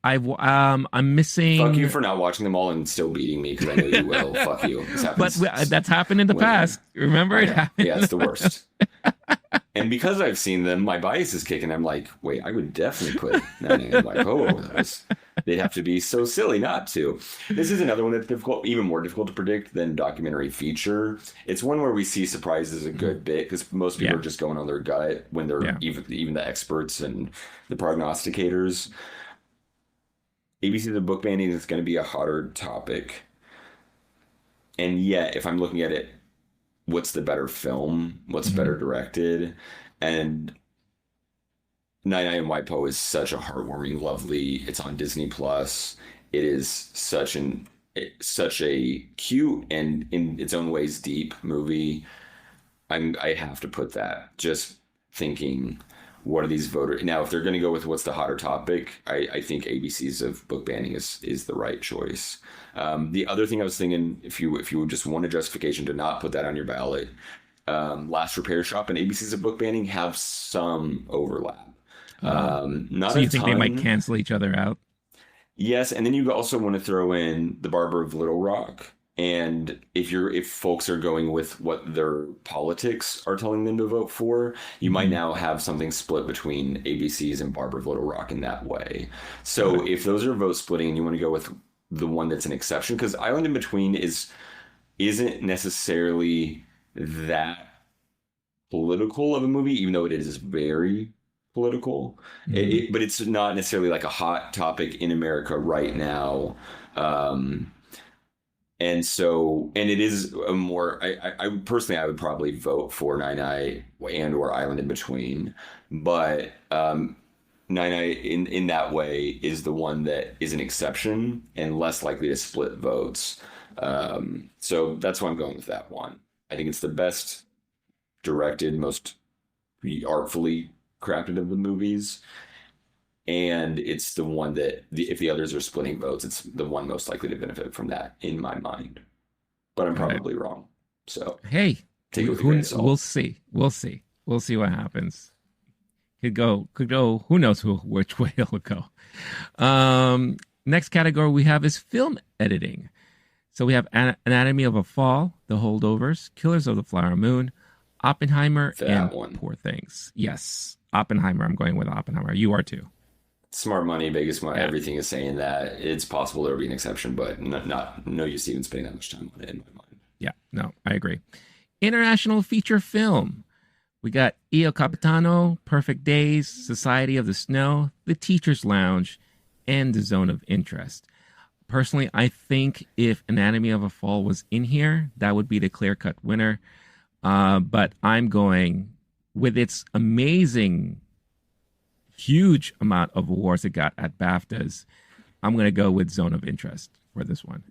I'm missing. Fuck you for not watching them all and still beating me because I know you will. Fuck you. But that's happened in the past. Remember it happened. Yeah, it's the worst. And because I've seen them, my bias is kicking. I'm like, wait, I would definitely put Nana and Waipo over those. They'd have to be so silly not to. This is another one that's difficult, even more difficult to predict than documentary feature. It's one where we see surprises a good bit because most people are just going on their gut when they're even the experts and the prognosticators. ABC's book banning is going to be a hotter topic. And yet, if I'm looking at it, what's the better film? What's better directed? And Nai and Waipo is such a heartwarming, lovely. It's on Disney Plus. It is such a cute and in its own ways deep movie. I have to put that. Just thinking, what are these voters now? If they're going to go with what's the hotter topic, I think ABC's of book banning is the right choice. The other thing I was thinking, if you would just want a justification to not put that on your ballot, Last Repair Shop and ABC's of book banning have some overlap. Not so you a think ton. they might cancel each other out? Yes, and then you also want to throw in The Barber of Little Rock. And if folks are going with what their politics are telling them to vote for, you might now have something split between ABC's and Barber of Little Rock in that way. So if those are vote splitting and you want to go with the one that's an exception, because Island in Between isn't necessarily that political of a movie, even though it is very political, but it's not necessarily like a hot topic in America right now. And it is a more, I personally, I would probably vote for Nai and or Island in Between, but Nai in that way is the one that is an exception and less likely to split votes. So that's why I'm going with that one. I think it's the best directed, most artfully crafted of the movies. And it's the one that, if the others are splitting votes, it's the one most likely to benefit from that, in my mind. But I'm probably wrong. So hey, take it with a grain of salt. We'll see. We'll see what happens. Could go. Who knows which way it'll go. Next category we have is film editing. So we have Anatomy of a Fall, The Holdovers, Killers of the Flower Moon, Oppenheimer, and Poor Things. Yes, Oppenheimer. I'm going with Oppenheimer. You are too. Smart money, Vegas money. Everything is saying that it's possible there will be an exception, but no use even spending that much time on it in my mind. Yeah, no, I agree. International feature film. We got Il Capitano, Perfect Days, Society of the Snow, The Teacher's Lounge, and The Zone of Interest. Personally, I think if Anatomy of a Fall was in here, that would be the clear-cut winner. But I'm going with its amazing, huge amount of awards it got at BAFTAs. I'm going to go with Zone of Interest for this one.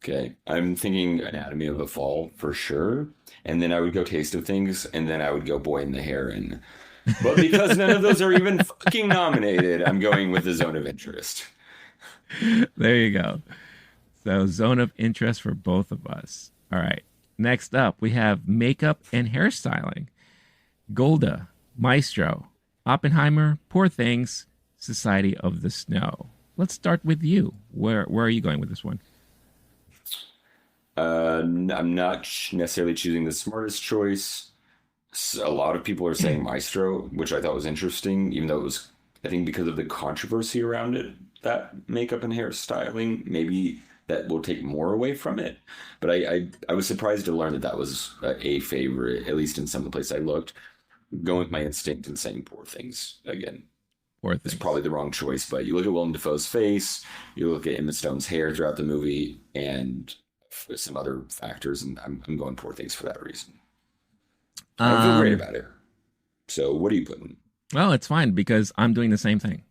Okay. I'm thinking Anatomy of a Fall for sure. And then I would go Taste of Things. And then I would go Boy and the Heron. But because none of those are even fucking nominated, I'm going with the Zone of Interest. There you go. So Zone of Interest for both of us. All right. Next up, we have makeup and hairstyling. Golda, Maestro, Oppenheimer, Poor Things, Society of the Snow. Let's start with you. Where are you going with this one? I'm not necessarily choosing the smartest choice. A lot of people are saying Maestro, which I thought was interesting, even though it was, I think, because of the controversy around it, that makeup and hairstyling, maybe that will take more away from it. But I was surprised to learn that that was a favorite, at least in some of the places I looked. Going with my instinct and saying Poor Things again. Poor Things. It's probably the wrong choice, but you look at Willem Dafoe's face, you look at Emma Stone's hair throughout the movie, and some other factors, and I'm going Poor Things for that reason. I feel great about it. So what are you putting? Well, it's fine because I'm doing the same thing.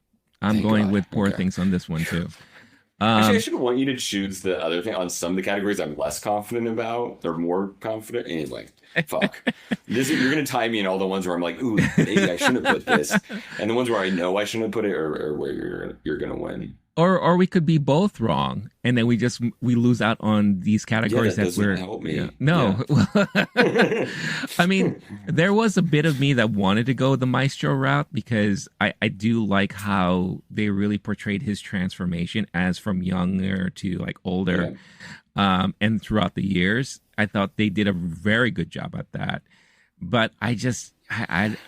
I'm Thank going God. with Poor Okay. Things on this one too. Actually, I should want you to choose the other thing on some of the categories I'm less confident about, or more confident. Anyway, fuck. You're going to tie me in all the ones where I'm like, ooh, maybe I shouldn't have put this. And the ones where I know I shouldn't have put it, or where you're going to win. Or we could be both wrong, and then we lose out on these categories that that we're. doesn't help me. Yeah. No, I mean, there was a bit of me that wanted to go the Maestro route because I do like how they really portrayed his transformation as from younger to like older, and throughout the years. I thought they did a very good job at that, but I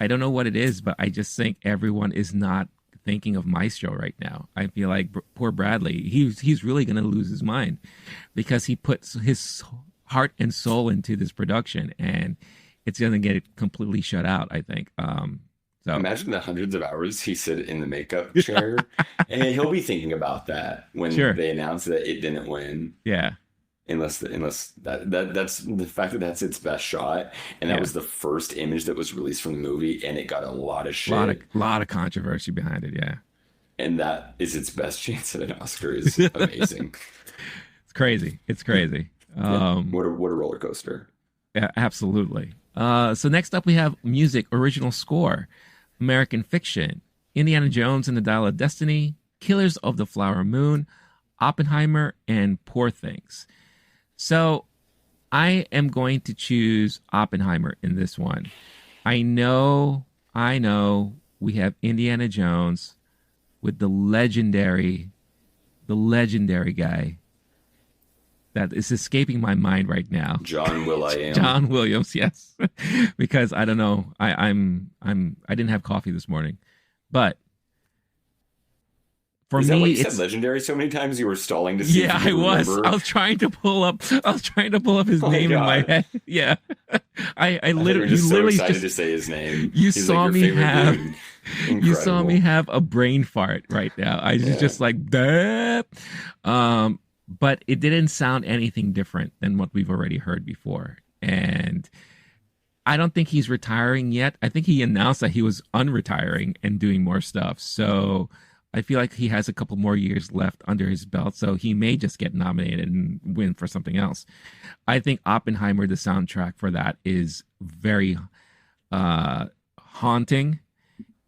don't know what it is, but I just think everyone is not thinking of Maestro right now. I feel like poor Bradley, he's really going to lose his mind because he puts his heart and soul into this production, and it's going to get completely shut out, I think. So imagine the hundreds of hours he sit in the makeup chair, and he'll be thinking about that when they announce that it didn't win. Yeah. Unless that's the fact that that's its best shot, and that was the first image that was released from the movie, and it got a lot of shit, lot of controversy behind it. Yeah, and that is its best chance at an Oscar is amazing. It's crazy. It's crazy. What a roller coaster. Yeah, absolutely. So next up we have music original score, American Fiction, Indiana Jones and the Dial of Destiny, Killers of the Flower Moon, Oppenheimer, and Poor Things. So I am going to choose Oppenheimer in this one. I know we have Indiana Jones with the legendary guy that is escaping my mind right now. John Will.I.am. John Williams, yes. Because I don't know. I didn't have coffee this morning. But for is me, that why you said legendary so many times? You were stalling to see. Yeah, if you I was. remember? I was trying to pull up his name in my head. Yeah, I literally, just you so literally excited just to say his name. You He's saw like me your favorite have. dude. You saw me Incredible. have a brain fart right now. I was just like that. But it didn't sound anything different than what we've already heard before, and I don't think he's retiring yet. I think he announced that he was unretiring and doing more stuff. So I feel like he has a couple more years left under his belt, so he may just get nominated and win for something else. I think Oppenheimer, the soundtrack for that, is very haunting,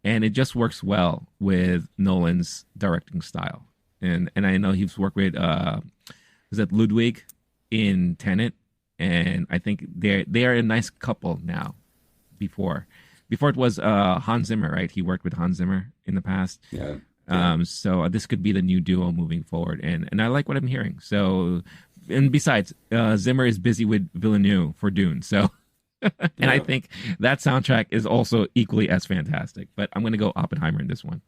and it just works well with Nolan's directing style. And I know he's worked with was it Ludwig in Tenet, and I think they are a nice couple now. Before it was Hans Zimmer, right? He worked with Hans Zimmer in the past. Yeah. So this could be the new duo moving forward, and I like what I'm hearing. So, and besides, Zimmer is busy with Villeneuve for Dune, so and I think that soundtrack is also equally as fantastic. But I'm going to go Oppenheimer in this one.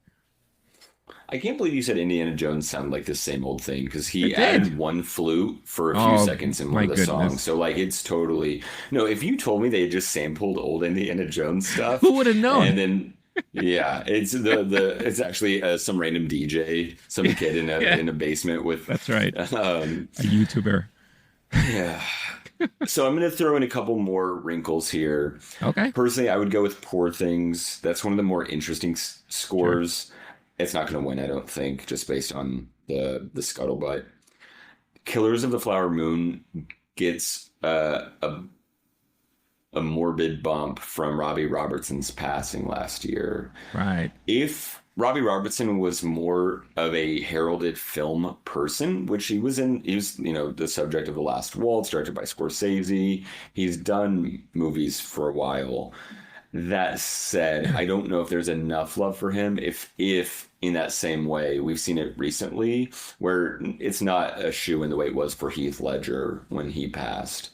I can't believe you said Indiana Jones sounded like the same old thing, because he added one flute for a few seconds in one of the songs. So like it's totally if you told me they had just sampled old Indiana Jones stuff, who would have known? And then it's it's actually some random DJ, some kid in a basement with that's right, a YouTuber. Yeah. So I'm going to throw in a couple more wrinkles here. Okay. Personally, I would go with Poor Things. That's one of the more interesting scores. Sure. It's not going to win, I don't think, just based on the scuttlebutt. Killers of the Flower Moon gets a morbid bump from Robbie Robertson's passing last year. Right. If Robbie Robertson was more of a heralded film person, which he was in. He was, the subject of The Last Waltz, directed by Scorsese. He's done movies for a while. That said, I don't know if there's enough love for him. If in that same way, we've seen it recently, where it's not a shoe in the way it was for Heath Ledger when he passed.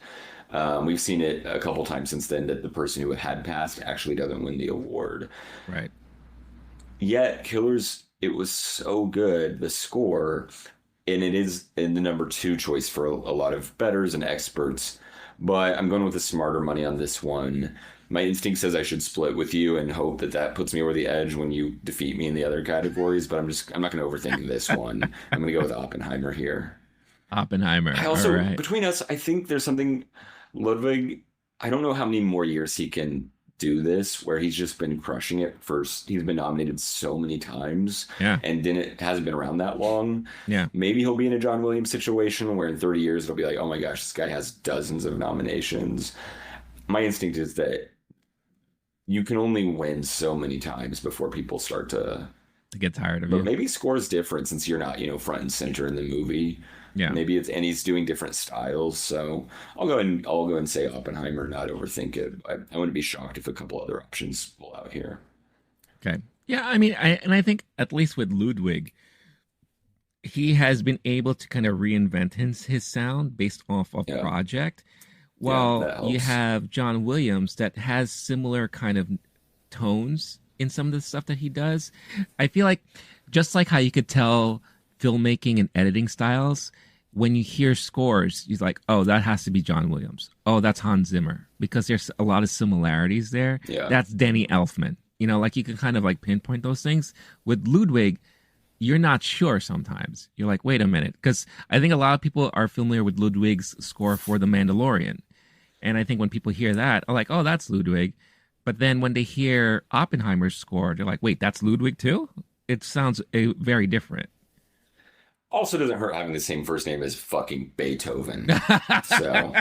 We've seen it a couple times since then that the person who had passed actually doesn't win the award. Right. Yet Killers, it was so good, the score, and it is in the number 2 choice for a lot of bettors and experts. But I'm going with the smarter money on this one. My instinct says I should split with you and hope that puts me over the edge when you defeat me in the other categories. But I'm not going to overthink this one. I'm going to go with Oppenheimer here. Oppenheimer. I also, all right. Between us, I think there's something. Ludwig, I don't know how many more years he can do this, where he's just been crushing it. He's been nominated so many times, and then it hasn't been around that long. Yeah, maybe he'll be in a John Williams situation where in 30 years it'll be like, oh my gosh, this guy has dozens of nominations. My instinct is that you can only win so many times before people start to get tired of you. But maybe score's different since you're not, front and center in the movie. Yeah. Maybe and he's doing different styles. So I'll go and say Oppenheimer, not overthink it. I wouldn't be shocked if a couple other options pull out here. Okay. Yeah, I mean, I think at least with Ludwig, he has been able to kind of reinvent his sound based off of project. Well, you have John Williams that has similar kind of tones in some of the stuff that he does. I feel like just like how you could tell filmmaking and editing styles, when you hear scores, you're like, oh, that has to be John Williams. Oh, that's Hans Zimmer, because there's a lot of similarities there. Yeah. That's Danny Elfman. Like you can kind of like pinpoint those things. With Ludwig, you're not sure sometimes. You're like, wait a minute. Because I think a lot of people are familiar with Ludwig's score for The Mandalorian. And I think when people hear that, are like, oh, that's Ludwig. But then when they hear Oppenheimer's score, they're like, wait, that's Ludwig too? It sounds very different. Also doesn't hurt having the same first name as fucking Beethoven. So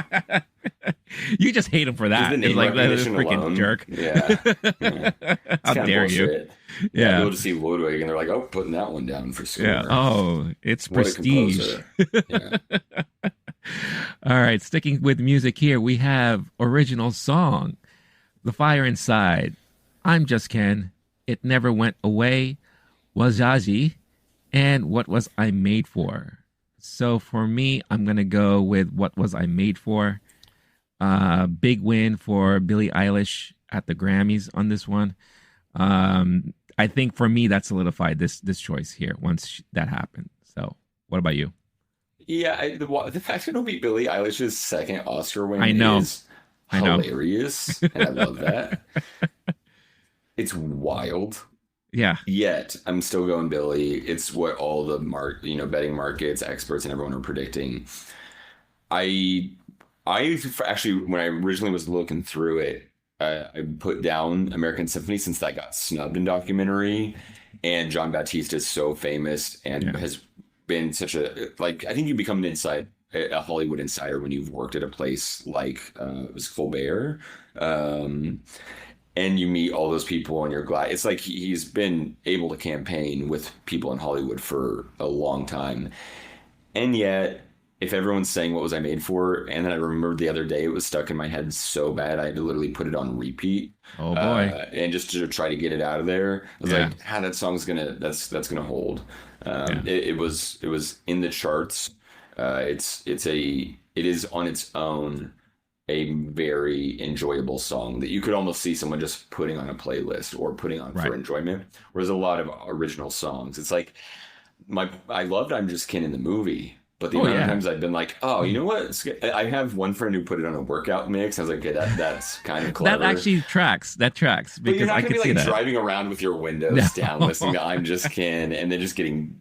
you just hate him for that. The name like that freaking alone. Jerk. Yeah. How dare you? Yeah. People just see Ludwig and they're like, oh, putting that one down for score. Yeah. Oh, it's prestige. Yeah. All right. Sticking with music here, we have original song, The Fire Inside, I'm Just Ken, It Never Went Away, Wajaji, and What Was I Made For? So for me, I'm going to go with What Was I Made For? Big win for Billie Eilish at the Grammys on this one. I think for me, that solidified this choice here once that happened. So what about you? Yeah, the fact that it'll be Billie Eilish's second Oscar win is hilarious. And I love that. It's wild. Yeah. Yet I'm still going Billy. It's what all the betting markets, experts, and everyone are predicting. I actually, when I originally was looking through it, I put down American Symphony since that got snubbed in documentary, and John Baptiste is so famous and has been such a I think you become a Hollywood insider when you've worked at a place like it was Colbert. And you meet all those people and you're glad. It's like he's been able to campaign with people in Hollywood for a long time. And yet, if everyone's saying What Was I Made For? And then I remembered the other day, it was stuck in my head so bad, I had to literally put it on repeat. Oh, boy. And just to try to get it out of there. I was like, that song's that's going to hold. It was in the charts. It is on its own a very enjoyable song that you could almost see someone just putting on a playlist or putting on for enjoyment. Whereas a lot of original songs, it's like I loved I'm Just Ken in the movie, but the amount of times I've been like, oh, you know what? I have one friend who put it on a workout mix. I was like, okay, that's kind of clever. That actually tracks. That tracks because you're not I gonna could be see that. Driving around with your windows down, listening to I'm Just Ken, and then just getting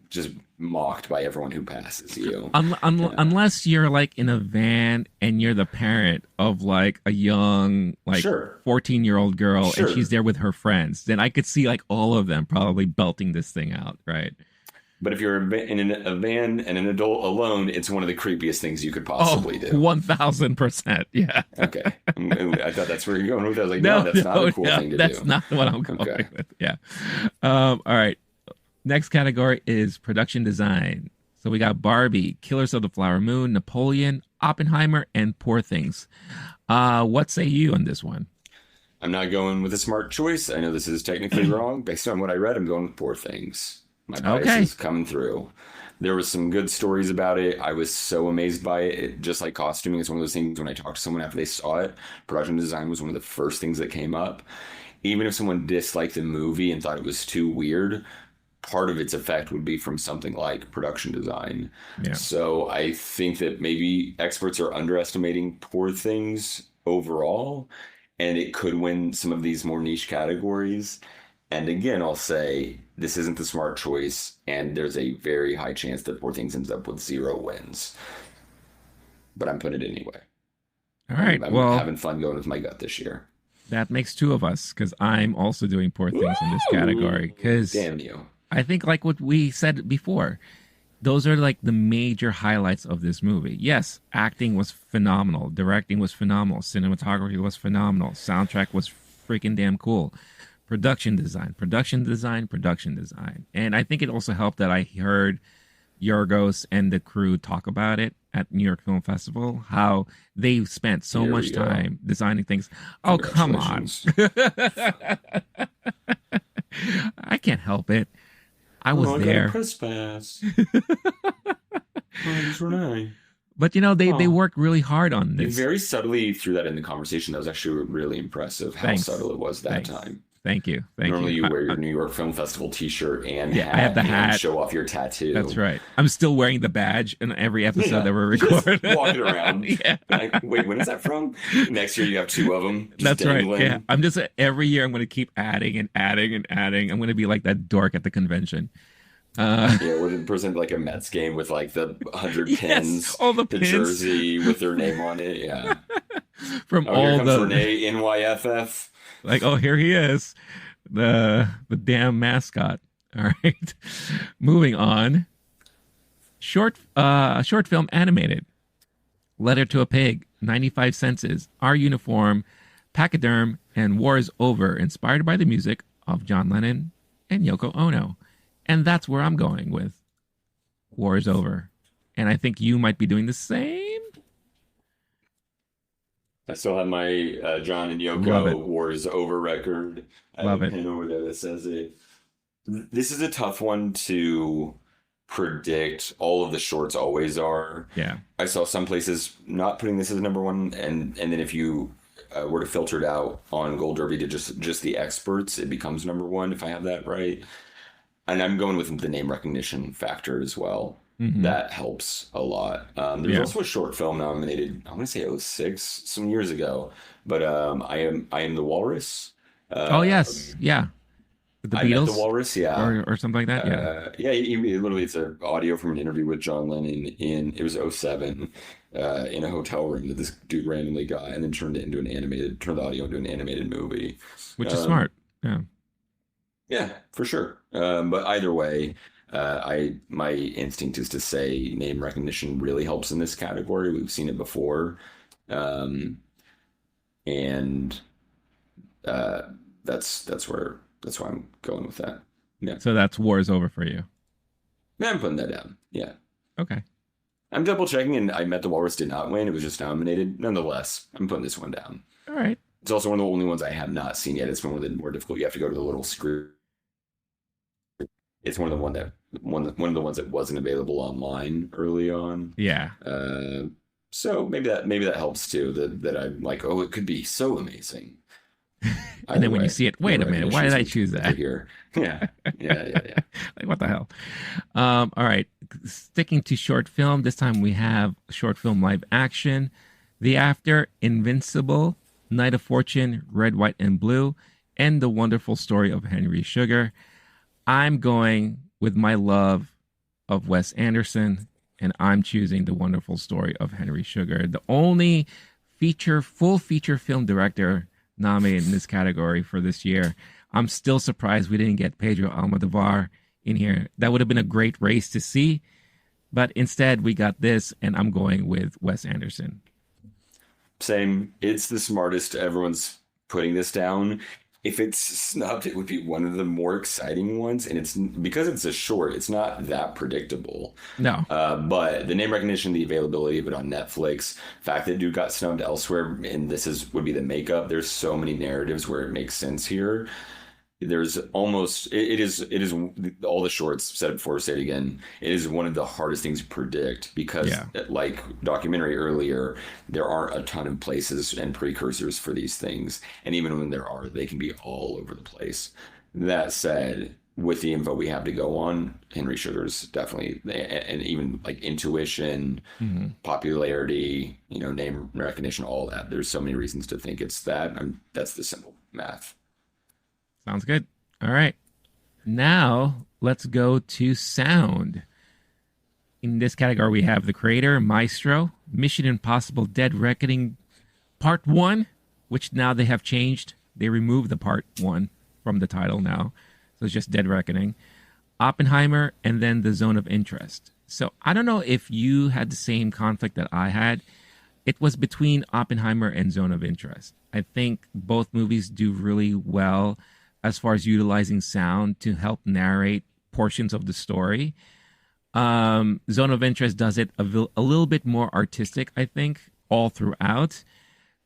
mocked by everyone who passes you. Unless you're like in a van and you're the parent of like a young 14-year-old girl and she's there with her friends, then I could see like all of them probably belting this thing out, right? But if you're in a van and an adult alone, it's one of the creepiest things you could possibly do. 1,000%. Yeah. Okay. I thought that's where you're going with it. I was like, no, that's not a cool thing to do. That's not what I'm going with. Yeah. All right. Next category is production design. So we got Barbie, Killers of the Flower Moon, Napoleon, Oppenheimer, and Poor Things. What say you on this one? I'm not going with a smart choice. I know this is technically wrong. Based on what I read, I'm going with Poor Things. My bias Okay. is coming through. There was some good stories about it. I was so amazed by it. Just like costuming, it's one of those things when I talked to someone after they saw it, production design was one of the first things that came up. Even if someone disliked the movie and thought it was too weird, part of its effect would be from something like production design. Yeah. So I think that maybe experts are underestimating Poor Things overall, and it could win some of these more niche categories. And again, I'll say this isn't the smart choice, and there's a very high chance that Poor Things ends up with 0 wins. But I'm putting it anyway. All right. I'm well, having fun going with my gut this year. that makes 2 of us because I'm also doing Poor Things in this category. Because Damn you. I think, like what we said before, those are like the major highlights of this movie. Yes, acting was phenomenal, directing was phenomenal, cinematography was phenomenal, soundtrack was freaking damn cool. Production design, production design, production design. And I think it also helped that I heard Yorgos and the crew talk about it at New York Film Festival, how they spent so Here much we go. time designing things. Oh, come on. Congratulations. I can't help it. I was I got a there. press pass. That's right. But you know, they Oh. worked really hard on You this. very subtly threw that in the conversation. That was actually really impressive how Thanks. subtle it was that Thanks. time. Thank you. Normally you. you wear your New York Film Festival t-shirt and Yeah, hat I have the and hat. show off your tattoo. That's right. I'm still wearing the badge in every episode Yeah, that we're just recording. walking around. Yeah. Like, wait, when is that from? Next year you have 2 of them. Just That's right. dangling. Yeah. I'm just every year I'm going to keep adding and adding and adding. I'm going to be like that dork at the convention. Yeah, with a person like a Mets game with like the 100 Yes, pins, all the pins. jersey with their name on it. Yeah. From Oh, here all comes the Renee NYFF. like, oh, here he is, the damn mascot. All right. Moving on. Short film animated. Letter to a Pig, 95 Senses, Our Uniform, Pachyderm, and War is Over, inspired by the music of John Lennon and Yoko Ono. And that's where I'm going with War is Over. And I think you might be doing the same. I still have my John and Love it. Yoko War is Over record. I Love have a it. pin over there that says it. This is a tough one to predict. All of the shorts always are. Yeah. I saw some places not putting this as number 1, and then if you were to filter it out on Gold Derby to just the experts, it becomes number 1 if I have that right. And I'm going with the name recognition factor as well. Mhm. That helps a lot. There's Yeah. also a short film nominated, I want to say 06, some years ago, but I am the Walrus. Oh, yes. Yeah. With the I Met Beatles the Walrus, yeah. or something like that. Yeah. Yeah, literally it's an audio from an interview with John Lennon it was 07, in a hotel room that this dude randomly got and then turned the audio into an animated movie. Which is smart. Yeah. Yeah, for sure. But either way, my instinct is to say name recognition really helps in this category. We've seen it before. And that's why I'm going with that. Yeah. So that's War is Over for you. Yeah, I'm putting that down. Yeah. Okay. I'm double checking, and I Met the Walrus did not win. It was just nominated. Nonetheless, I'm putting this one down. All right. It's also one of the only ones I have not seen yet. It's one of the more difficult. You have to go to the little screen. It's one of the ones that wasn't available online early on. Yeah. So maybe that helps too. That I'm like, oh, it could be so amazing. And then when you see it, wait a minute, why did I choose that? Here, yeah. Like, what the hell? All right. Sticking to short film, this time we have short film live action. The After, Invincible, Night of Fortune, Red, White, and Blue, and The Wonderful Story of Henry Sugar. I'm going with my love of Wes Anderson, and I'm choosing The Wonderful Story of Henry Sugar. The only full feature film director nominated in this category for this year. I'm still surprised we didn't get Pedro Almodovar in here. That would have been a great race to see, but instead we got this, and I'm going with Wes Anderson. Same. It's the smartest. Everyone's putting this down. if it's snubbed, it would be one of the more exciting ones, and it's because it's a short, it's not that predictable. No. But the name recognition, the availability of it on Netflix, fact that dude got snubbed elsewhere, and would be the makeup. There's so many narratives where it makes sense here. There's almost it is all the shorts, said it before, say it again, it is one of the hardest things to predict because like documentary earlier, there aren't a ton of places and precursors for these things, and even when there are, they can be all over the place. That said, with the info we have to go on, Henry Sugar's definitely, and even like intuition, popularity, name recognition, all that, there's so many reasons to think it's that. That's the simple math. Sounds good. All right. Now let's go to sound. In this category, we have The Creator, Maestro, Mission Impossible Dead Reckoning Part 1, which now they have changed. They removed the Part 1 from the title now. So it's just Dead Reckoning. Oppenheimer, and then The Zone of Interest. So I don't know if you had the same conflict that I had. It was between Oppenheimer and Zone of Interest. I think both movies do really well as far as utilizing sound to help narrate portions of the story. Zone of Interest does it a little bit more artistic, I think, all throughout.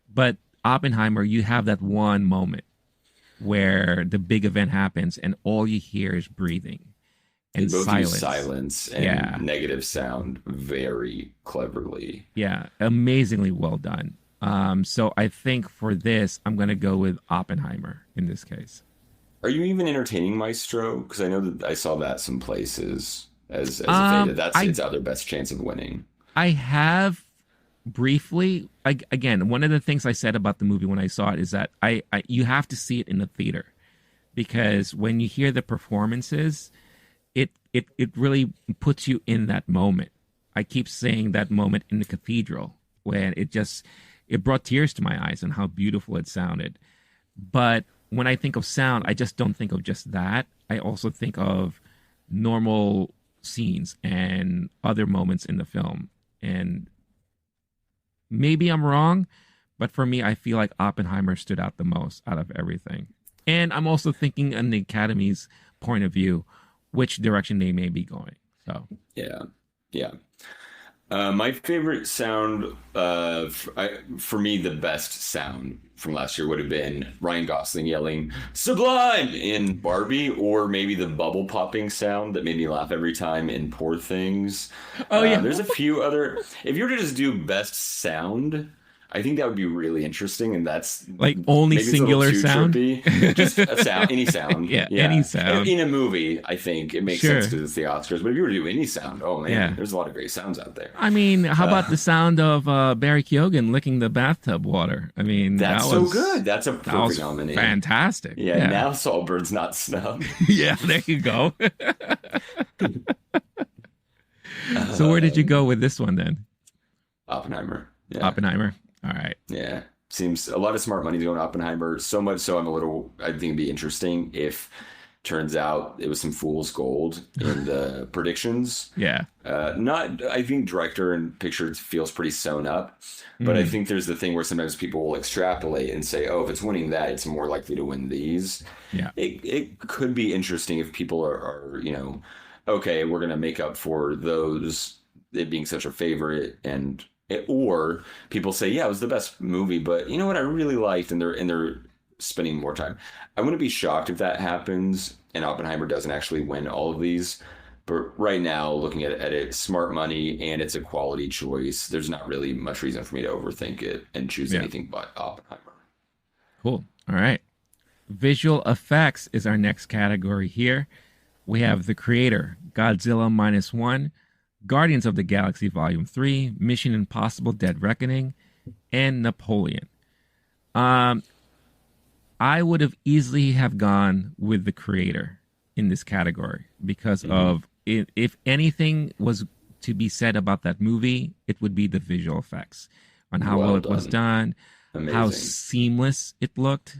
But Oppenheimer, you have that one moment where the big event happens and all you hear is breathing and both silence. Use silence and negative sound very cleverly. Yeah, amazingly well done. So I think for this, I'm going to go with Oppenheimer in this case. Are you even entertaining Maestro? Because I know that I saw that some places as a fate. That's its other best chance of winning. I have briefly. Again, one of the things I said about the movie when I saw it is that you have to see it in the theater, because when you hear the performances, it really puts you in that moment. I keep saying that moment in the cathedral when it brought tears to my eyes on how beautiful it sounded. But when I think of sound, I just don't think of just that. I also think of normal scenes and other moments in the film. And maybe I'm wrong, but for me, I feel like Oppenheimer stood out the most out of everything. And I'm also thinking in the Academy's point of view, which direction they may be going. So yeah. My favorite sound, for me, the best sound from last year would have been Ryan Gosling yelling "Sublime" in Barbie, or maybe the bubble popping sound that made me laugh every time in Poor Things. Oh yeah, there's a few other. If you were to just do best sound, I think that would be really interesting, and that's like only singular sound. Just a sound, any sound. yeah, any sound in a movie. I think it makes sense because it's the Oscars. But if you were to do any sound, oh man, there's a lot of great sounds out there. I mean, how about the sound of Barry Keoghan licking the bathtub water? I mean, that's so good. That's a perfect nominee. Fantastic. Yeah. Now Saltbird's not snubbed. Yeah, there you go. So where did you go with this one then? Oppenheimer. Yeah. Oppenheimer. All right. Yeah. Seems a lot of smart money going to Oppenheimer. So much so I think it'd be interesting if turns out it was some fool's gold in the predictions. Yeah. I think director and picture feels pretty sewn up, but I think there's the thing where sometimes people will extrapolate and say, oh, if it's winning that, it's more likely to win these. Yeah. It could be interesting if people are okay, we're going to make up for those, it being such a favorite, or people say, yeah, it was the best movie, but you know what I really liked, and they're spending more time. I wouldn't be shocked if that happens and Oppenheimer doesn't actually win all of these. But right now, looking at it, smart money, and it's a quality choice, there's not really much reason for me to overthink it and choose anything but Oppenheimer. Cool. All right. Visual effects is our next category here. We have The Creator, Godzilla -1, Guardians of the Galaxy Volume 3, Mission Impossible Dead Reckoning, and Napoleon. I would have easily have gone with The Creator in this category because of if anything was to be said about that movie, it would be the visual effects on how well it was done, how seamless it looked.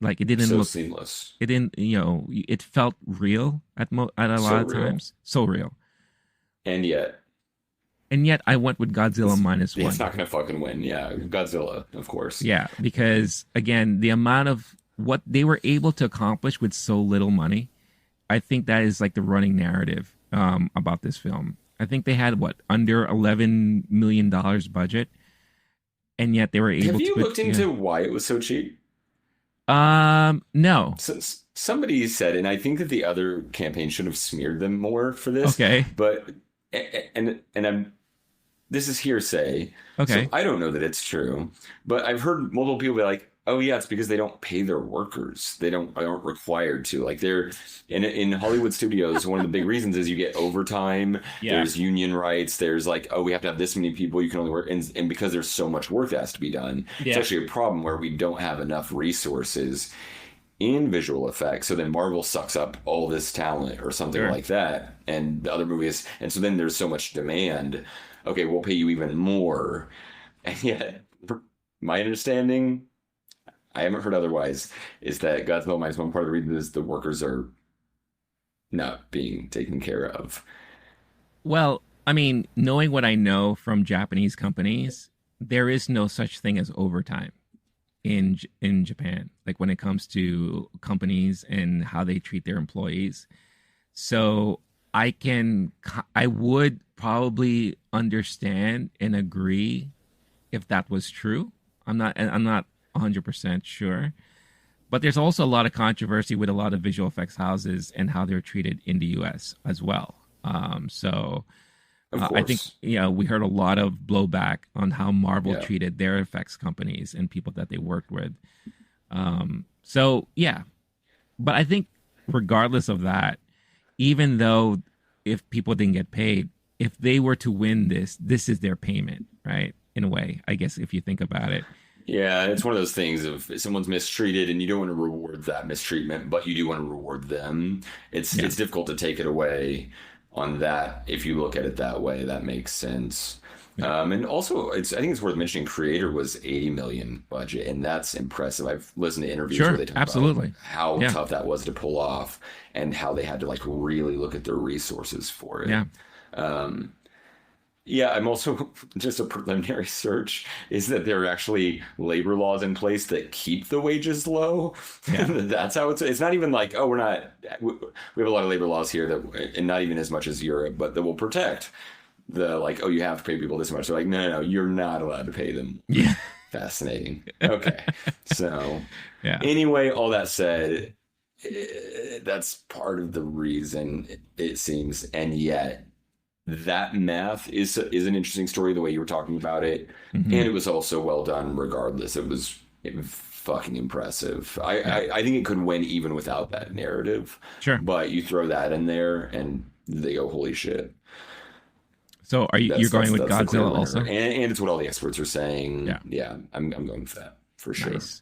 Like it didn't look seamless. It didn't, it felt real at a lot of times. So real. And yet I went with Godzilla -1. It's not going to fucking win. Yeah, Godzilla, of course. Yeah, because again, the amount of what they were able to accomplish with so little money. I think that is like the running narrative about this film. I think they had what, under $11 million budget, and yet they were able Have to you put looked into why it was so cheap? no. So, somebody said, and I think that the other campaign should have smeared them more for this. Okay. But and I'm this is hearsay. Okay. So I don't know that it's true, but I've heard multiple people be like, "Oh yeah, it's because they don't pay their workers. They aren't required to. Like they're in Hollywood studios. One of the big reasons is you get overtime. Yeah. There's union rights. There's like, oh, we have to have this many people. You can only work, and because there's so much work that has to be done, it's actually a problem where we don't have enough resources in visual effects. So then Marvel sucks up all this talent or something like that, and the other movies, and so then there's so much demand. Okay, we'll pay you even more, and yet, my understanding, I haven't heard otherwise, is that Godzilla minus one part of the reason is the workers are not being taken care of. Well, I mean, knowing what I know from Japanese companies, there is no such thing as overtime in Japan, like when it comes to companies and how they treat their employees. So I would probably understand and agree if that was true. I'm not 100% sure. But there's also a lot of controversy with a lot of visual effects houses and how they're treated in the US as well. I think we heard a lot of blowback on how Marvel treated their effects companies and people that they worked with. But I think regardless of that, even though if people didn't get paid, if they were to win this is their payment, right? In a way, I guess, if you think about it. Yeah, it's one of those things of if someone's mistreated and you don't want to reward that mistreatment, but you do want to reward them. It's difficult to take it away on that. If you look at it that way, that makes sense. Yeah. And also, I think it's worth mentioning. Creator was $80 million budget, and that's impressive. I've listened to interviews where they talk about how tough that was to pull off, and how they had to like really look at their resources for it. Yeah, I'm also just a preliminary search is that there are actually labor laws in place that keep the wages low. Yeah. That's how it's not even like, oh, we have a lot of labor laws here that, and not even as much as Europe, but that will protect the like, oh, you have to pay people this much. They're like, no, you're not allowed to pay them. Yeah. Fascinating. Okay. So anyway, all that said, that's part of the reason it seems, and yet that math is an interesting story, the way you were talking about it. Mm-hmm. And it was also well done regardless. It was fucking impressive. I think it could win even without that narrative. Sure. But you throw that in there and they go, holy shit. So you're going with Godzilla also? And it's what all the experts are saying. Yeah, I'm going with that for sure. Nice.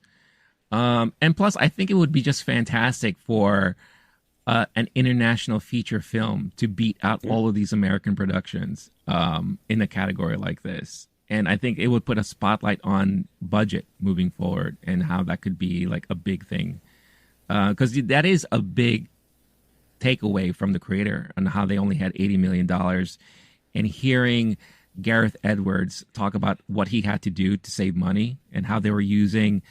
And plus, I think it would be just fantastic for an international feature film to beat out all of these American productions in a category like this. And I think it would put a spotlight on budget moving forward and how that could be like a big thing. Because that is a big takeaway from the creator on how they only had $80 million. And hearing Gareth Edwards talk about what he had to do to save money and how they were using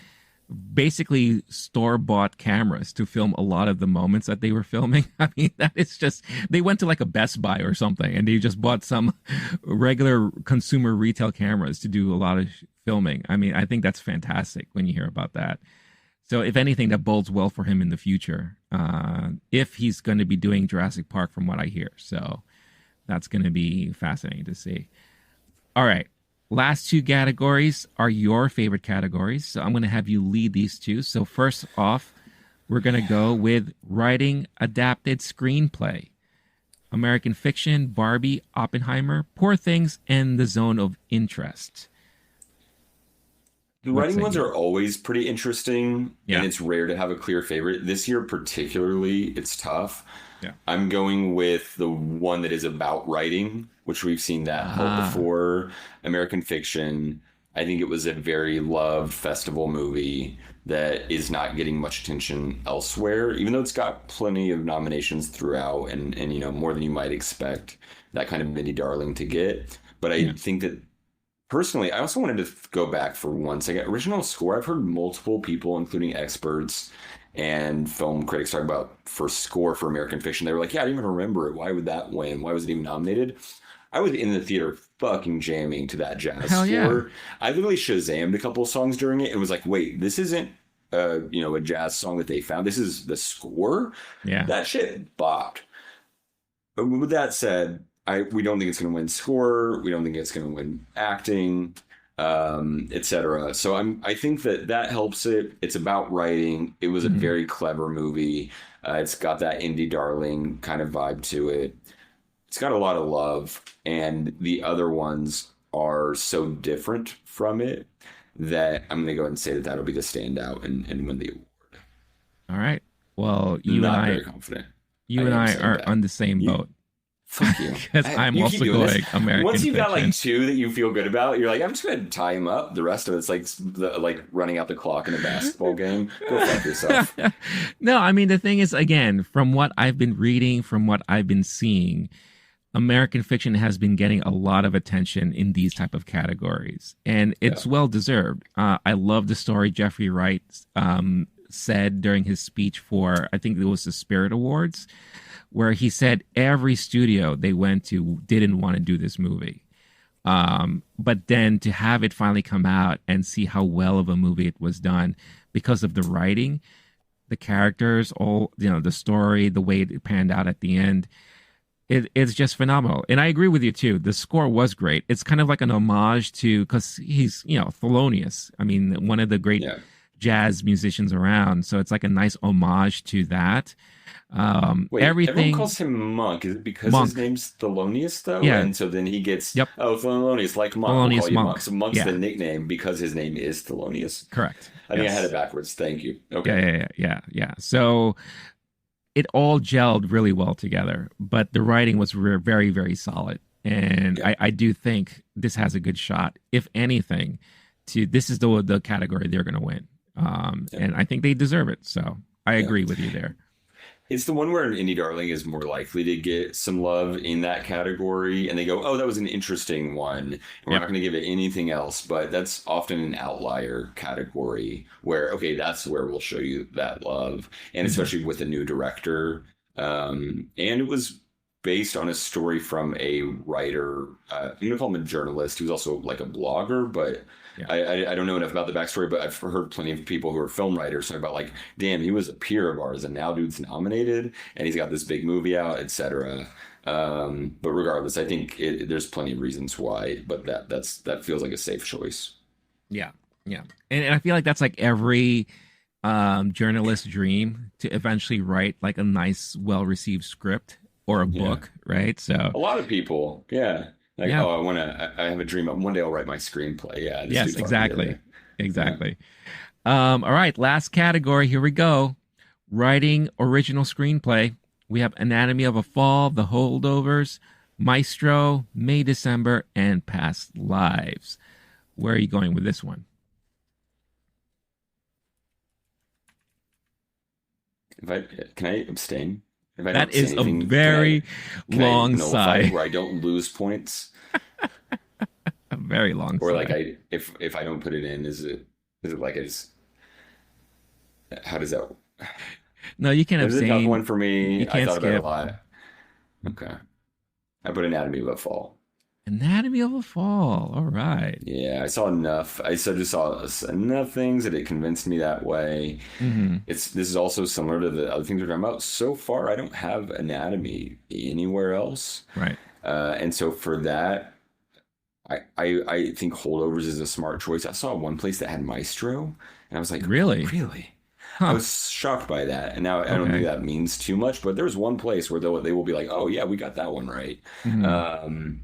basically store-bought cameras to film a lot of the moments that they were filming. I mean, that is just, they went to like a Best Buy or something and they just bought some regular consumer retail cameras to do a lot of filming. I mean, I think that's fantastic when you hear about that. So if anything, that bodes well for him in the future, if he's going to be doing Jurassic Park from what I hear. So that's going to be fascinating to see. All right. Last two categories are your favorite categories. So I'm going to have you lead these two. So first off, we're going to go with writing adapted screenplay. American Fiction, Barbie, Oppenheimer, Poor Things, and The Zone of Interest. The writing ones are always pretty interesting, and it's rare to have a clear favorite. This year particularly, it's tough. Yeah. I'm going with the one that is about writing, which we've seen that before. American Fiction. I think it was a very loved festival movie that is not getting much attention elsewhere, even though it's got plenty of nominations throughout and more than you might expect that kind of indie darling to get. But I think that personally, I also wanted to go back for one second. Original score, I've heard multiple people, including experts and film critics, talk about for score for American Fiction. They were like, yeah, I didn't even remember it. Why would that win? Why was it even nominated? I was in the theater fucking jamming to that jazz Hell yeah. score. I literally Shazammed a couple of songs during it and was like, wait, this isn't a jazz song that they found. This is the score. Yeah. That shit bopped. But with that said, we don't think it's going to win score. We don't think it's going to win acting, etc. So I think that helps it. It's about writing. It was a very clever movie. It's got that indie darling kind of vibe to it. It's got a lot of love, and the other ones are so different from it that I'm going to go ahead and say that that'll be the standout and win the award. All right. Well, you Not and very I, confident. you and I are on the same boat. Fuck you. Because I'm You also keep doing going this. American Once you've got like Fiction. two that you feel good about, you're like, I'm just going to tie them up. The rest of it's like running out the clock in a basketball game. Go fuck yourself. No, I mean, the thing is, again, from what I've been reading, from what I've been seeing, American Fiction has been getting a lot of attention in these type of categories, and it's well deserved. I love the story Jeffrey Wright said during his speech for, I think it was the Spirit Awards, where he said every studio they went to didn't want to do this movie. But then to have it finally come out and see how well of a movie it was done because of the writing, the characters, the story, the way it panned out at the end, it's just phenomenal. And I agree with you too. The score was great. It's kind of like an homage to, because he's, Thelonious. I mean, one of the great jazz musicians around. So it's like a nice homage to that. Wait, everything. Everyone calls him Monk. Is it because Monk. his name's Thelonious, though? Yeah. And so then he gets, Yep. Thelonious, like Monk. Thelonious We'll call you Monk. Monk. So Monk's Yeah. the nickname because his name is Thelonious. Correct. I think Yes. I had it backwards. Thank you. Okay. Yeah. So it all gelled really well together, but the writing was very, very solid. And I do think this has a good shot, if anything, this is the category they're going to win. And I think they deserve it. So I agree with you there. It's the one where an indie darling is more likely to get some love in that category. And they go, oh, that was an interesting one. And we're not going to give it anything else. But that's often an outlier category where, okay, that's where we'll show you that love. And especially with a new director. And it was based on a story from a writer. I'm going to call him a journalist. He was also like a blogger, but I don't know enough about the backstory, but I've heard plenty of people who are film writers talk about like, damn, he was a peer of ours and now dude's nominated and he's got this big movie out, etc. But regardless, I think there's plenty of reasons why, but that feels like a safe choice. Yeah. And I feel like that's like every journalist's dream, to eventually write like a nice, well-received script or a book, right? So a lot of people, like, I have a dream. One day I'll write my screenplay. Yeah. Yes, exactly. All right, last category. Here we go. Writing original screenplay. We have Anatomy of a Fall, The Holdovers, Maestro, May, December, and Past Lives. Where are you going with this one? Can I abstain? That is a very long sigh. Where I don't lose points. A very long sigh. Or like if I don't put it in, is it like how does that? No, you can abstain. It was a tough one for me. You can't I thought skip. about it a lot. Okay, I put Anatomy of a Fall. Anatomy of a Fall. All right. Yeah, I saw enough. I just saw enough things that it convinced me that way. Mm-hmm. This is also similar to the other things we're talking about. So far, I don't have Anatomy anywhere else. Right. And so for that, I think Holdovers is a smart choice. I saw one place that had Maestro, and I was like, Really? Huh. I was shocked by that. And now I don't think that means too much, but there's one place where they will be like, oh yeah, we got that one right. Mm-hmm.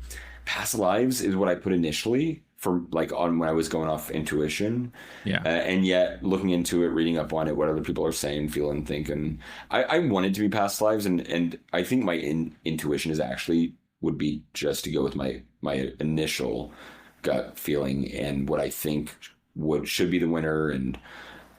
Past Lives is what I put initially for like on when I was going off intuition. Yeah. And yet looking into it, reading up on it, what other people are saying, feeling, thinking, I wanted to be Past Lives. And I think my intuition is actually would be just to go with my initial gut feeling and what I think should be the winner. And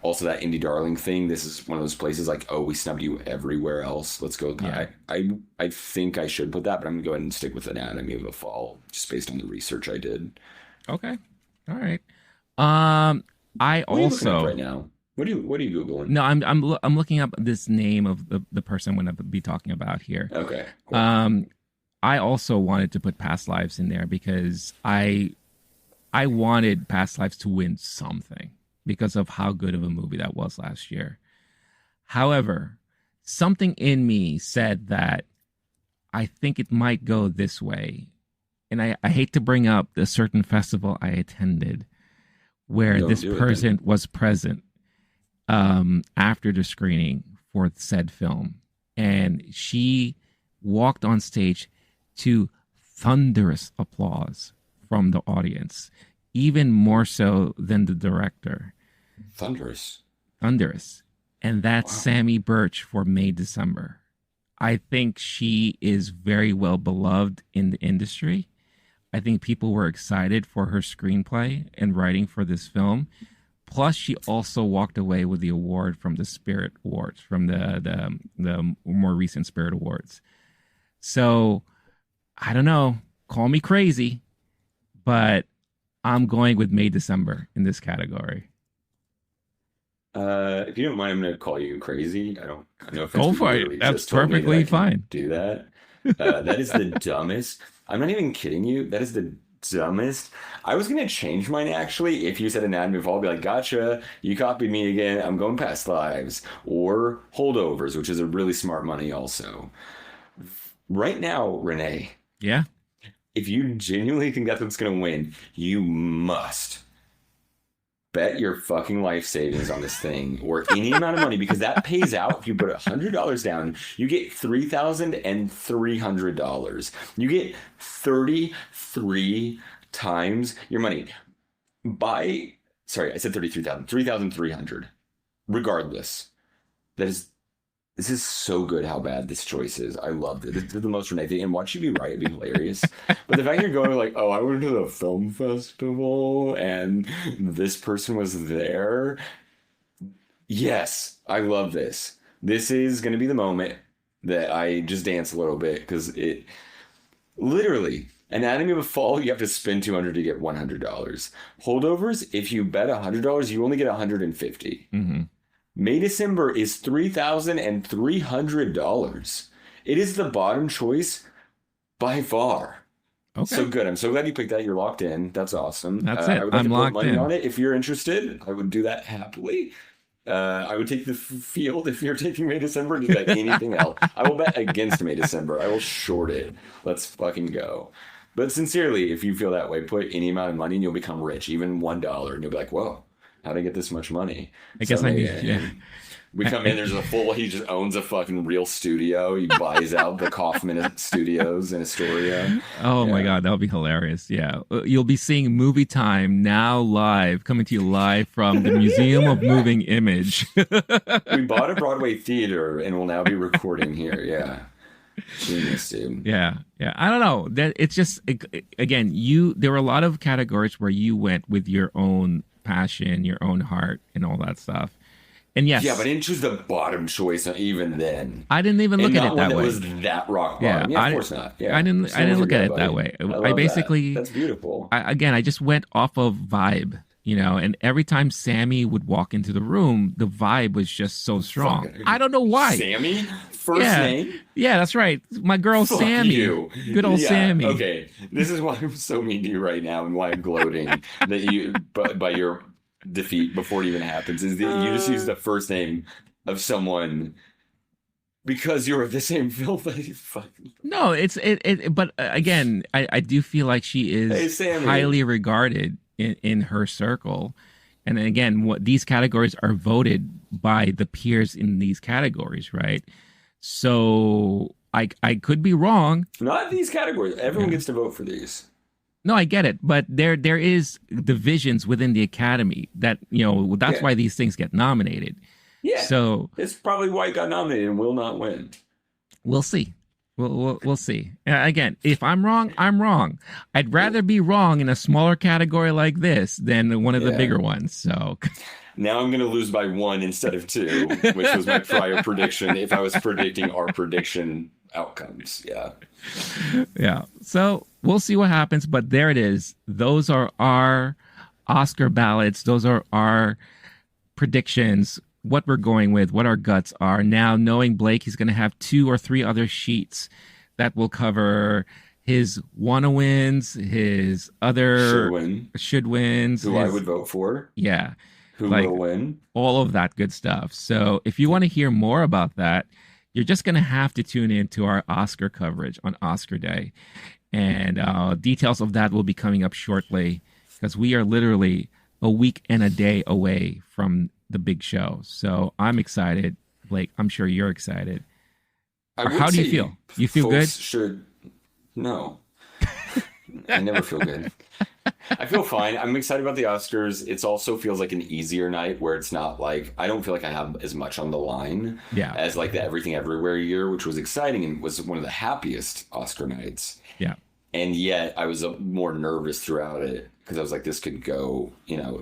also that indie darling thing. This is one of those places like, oh, we snubbed you everywhere else. Let's go. Yeah. I think I should put that, but I'm going to go ahead and stick with Anatomy of a Fall just based on the research I did. Okay. All right. I What are you looking up also right now? What are you googling? no, I'm looking up this name of the person I'm going to be talking about here. Okay, cool. I also wanted to put Past Lives in there because I wanted Past Lives to win something because of how good of a movie that was last year. However, something in me said that I think it might go this way. And I hate to bring up a certain festival I attended where this person was present after the screening for said film. And she walked on stage to thunderous applause from the audience, even more so than the director. Thunderous. And that's Sammy Birch for May December. I think she is very well beloved in the industry. I think people were excited for her screenplay and writing for this film. Plus, she also walked away with the award from the Spirit Awards, from the more recent Spirit Awards. So, I don't know. Call me crazy, but I'm going with May December in this category. If you don't mind, I'm going to call you crazy. I don't know. Go for it. That's perfectly fine. Do that. That is the dumbest. I'm not even kidding you. That is the dumbest. I was going to change mine, actually. If you said Anatomy of Fall, I'd be like, gotcha. You copied me again. I'm going Past Lives. Or Holdovers, which is a really smart money also. Right now, Renee. Yeah. If you genuinely think that's what's going to win, you must bet your fucking life savings on this thing or any amount of money, because that pays out. If you put $100 down, you get $3,300. You get 33 times your money. Sorry, I said 33,000, 3,300. Regardless, this is so good how bad this choice is. I loved it. This is the most Renee thing. And watch you be right, it'd be hilarious. But the fact you're going like, oh, I went to the film festival and this person was there. Yes, I love this. This is going to be the moment that I just dance a little bit, because it literally, Anatomy of a Fall, you have to spend $200 to get $100. Holdovers, if you bet $100, you only get $150. Mm-hmm. May December is $3,300. It is the bottom choice by far. Okay. So good. I'm so glad you picked that. You're locked in. That's awesome. That's it. I would like I'm to put locked money in on it. If you're interested, I would do that happily. I would take the field if you're taking May December. Just like anything else. I will bet against May December. I will short it. Let's fucking go. But sincerely, if you feel that way, put any amount of money and you'll become rich. Even $1, and you'll be like, whoa, how'd I get this much money? I guess I need, yeah. We come in, there's he just owns a fucking real studio. He buys out the Kaufman Studios in Astoria. Oh my God, that would be hilarious. Yeah. You'll be seeing Movie Time now live, coming to you live from the Museum of Moving Image. We bought a Broadway theater and will now be recording here. Yeah. Genius, dude. Yeah. I don't know. It's just, again, there were a lot of categories where you went with your own passion, your own heart, and all that stuff. And yes. Yeah, but I didn't choose the bottom choice even then. I didn't even look at it that way. Was that rock bottom. Yeah, of course not. Yeah. I didn't look at it that way. I basically That's beautiful. I just went off of vibe, and every time Sammy would walk into the room, the vibe was just so strong. I don't know why. Sammy? First name? Yeah, that's right. My girl Sammy. You. Good old Sammy. Okay. This is why I'm so mean to you right now and why I'm gloating that you by your defeat before it even happens, is that you just use the first name of someone because you're of the same filth. No, but again, I do feel like she is highly regarded in her circle. And again, these categories are voted by the peers in these categories, right? So I could be wrong. Not these categories. Everyone gets to vote for these. No, I get it, but there is divisions within the Academy that that's why these things get nominated. Yeah, so it's probably why it got nominated and will not win. We'll see. We'll see. Again, if I'm wrong, I'm wrong. I'd rather be wrong in a smaller category like this than one of the bigger ones. So now I'm going to lose by 1 instead of 2, which was my prior prediction. If I was predicting our prediction outcomes, yeah. So we'll see what happens. But there it is. Those are our Oscar ballots. Those are our predictions, what we're going with, what our guts are. Now, knowing Blake, he's going to have 2 or 3 other sheets that will cover his wanna wins, his other should wins, who I would vote for. Yeah. Who will win. All of that good stuff. So if you want to hear more about that, you're just going to have to tune in to our Oscar coverage on Oscar Day. And details of that will be coming up shortly, because we are literally a week and a day away from the big show. So I'm excited. Blake, I'm sure you're excited. How do you feel? You feel good? No. I never feel good. I feel fine. I'm excited about the Oscars. It also feels like an easier night where it's not like, I don't feel like I have as much on the line as like the Everything Everywhere year, which was exciting and was one of the happiest Oscar nights. Yeah. And yet I was more nervous throughout it because I was like, this could go,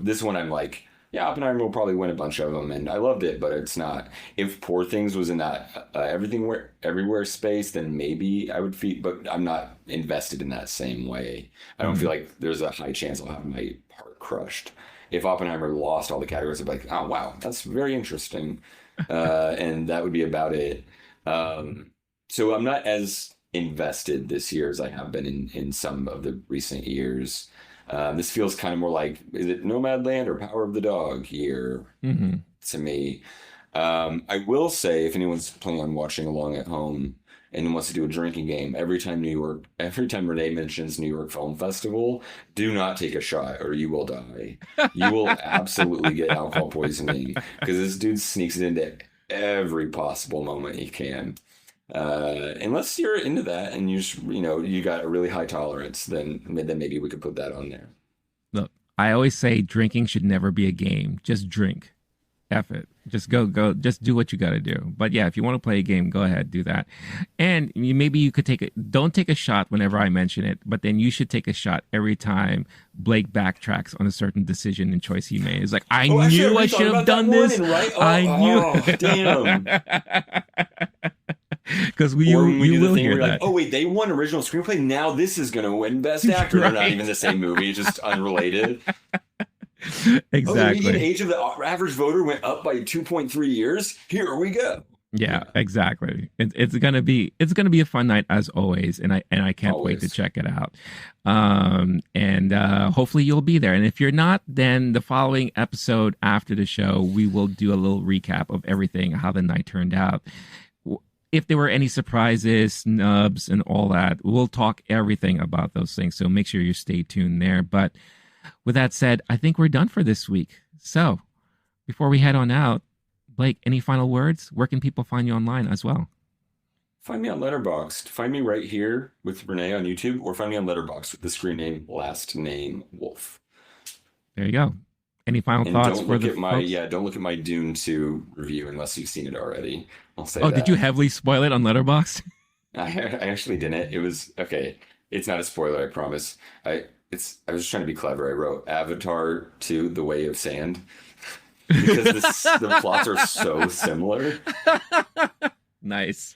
this one I'm like, yeah, Oppenheimer will probably win a bunch of them, and I loved it, but it's not. If Poor Things was in that everywhere space, then maybe I would feel, but I'm not invested in that same way. I don't feel like there's a high chance I'll have my heart crushed. If Oppenheimer lost all the categories, I'd be like, oh, wow, that's very interesting. And that would be about it. So I'm not as invested this year as I have been in some of the recent years. This feels kind of more like, is it Nomadland or Power of the Dog year to me? I will say, if anyone's planning on watching along at home and wants to do a drinking game, every time Renee mentions New York Film Festival, do not take a shot or you will die. You will absolutely get alcohol poisoning because this dude sneaks it into every possible moment he can. Unless you're into that and you got a really high tolerance, then maybe we could put that on there. Look, I always say drinking should never be a game. Just drink. F it. Just go. Just do what you got to do. But yeah, if you want to play a game, go ahead, do that. And maybe you could don't take a shot whenever I mention it, but then you should take a shot every time Blake backtracks on a certain decision and choice he made. It's like, I knew I should have done this. Right? I knew. Oh, damn. Because you will hear that. Like, oh wait, they won original screenplay. Now this is going to win Best Actor. They're not even the same movie, just unrelated. Exactly. Oh, the median age of the average voter went up by 2.3 years. Here we go. Yeah, exactly. It's gonna be a fun night as always, and I can't wait to check it out. And hopefully you'll be there. And if you're not, then the following episode after the show, we will do a little recap of everything, how the night turned out. If there were any surprises, snubs, and all that, we'll talk everything about those things. So make sure you stay tuned there. But with that said, I think we're done for this week. So before we head on out, Blake, any final words? Where can people find you online as well? Find me on Letterboxd. Find me right here with Renee on YouTube, or find me on Letterboxd with the screen name, last name Wolf. There you go. Any final thoughts for the folks? Don't look at my Dune 2 review unless you've seen it already. I'll say that. Did you heavily spoil it on Letterboxd? I actually didn't. It was okay. It's not a spoiler, I promise. I was just trying to be clever. I wrote Avatar 2: The Way of Sand because the plots are so similar. Nice.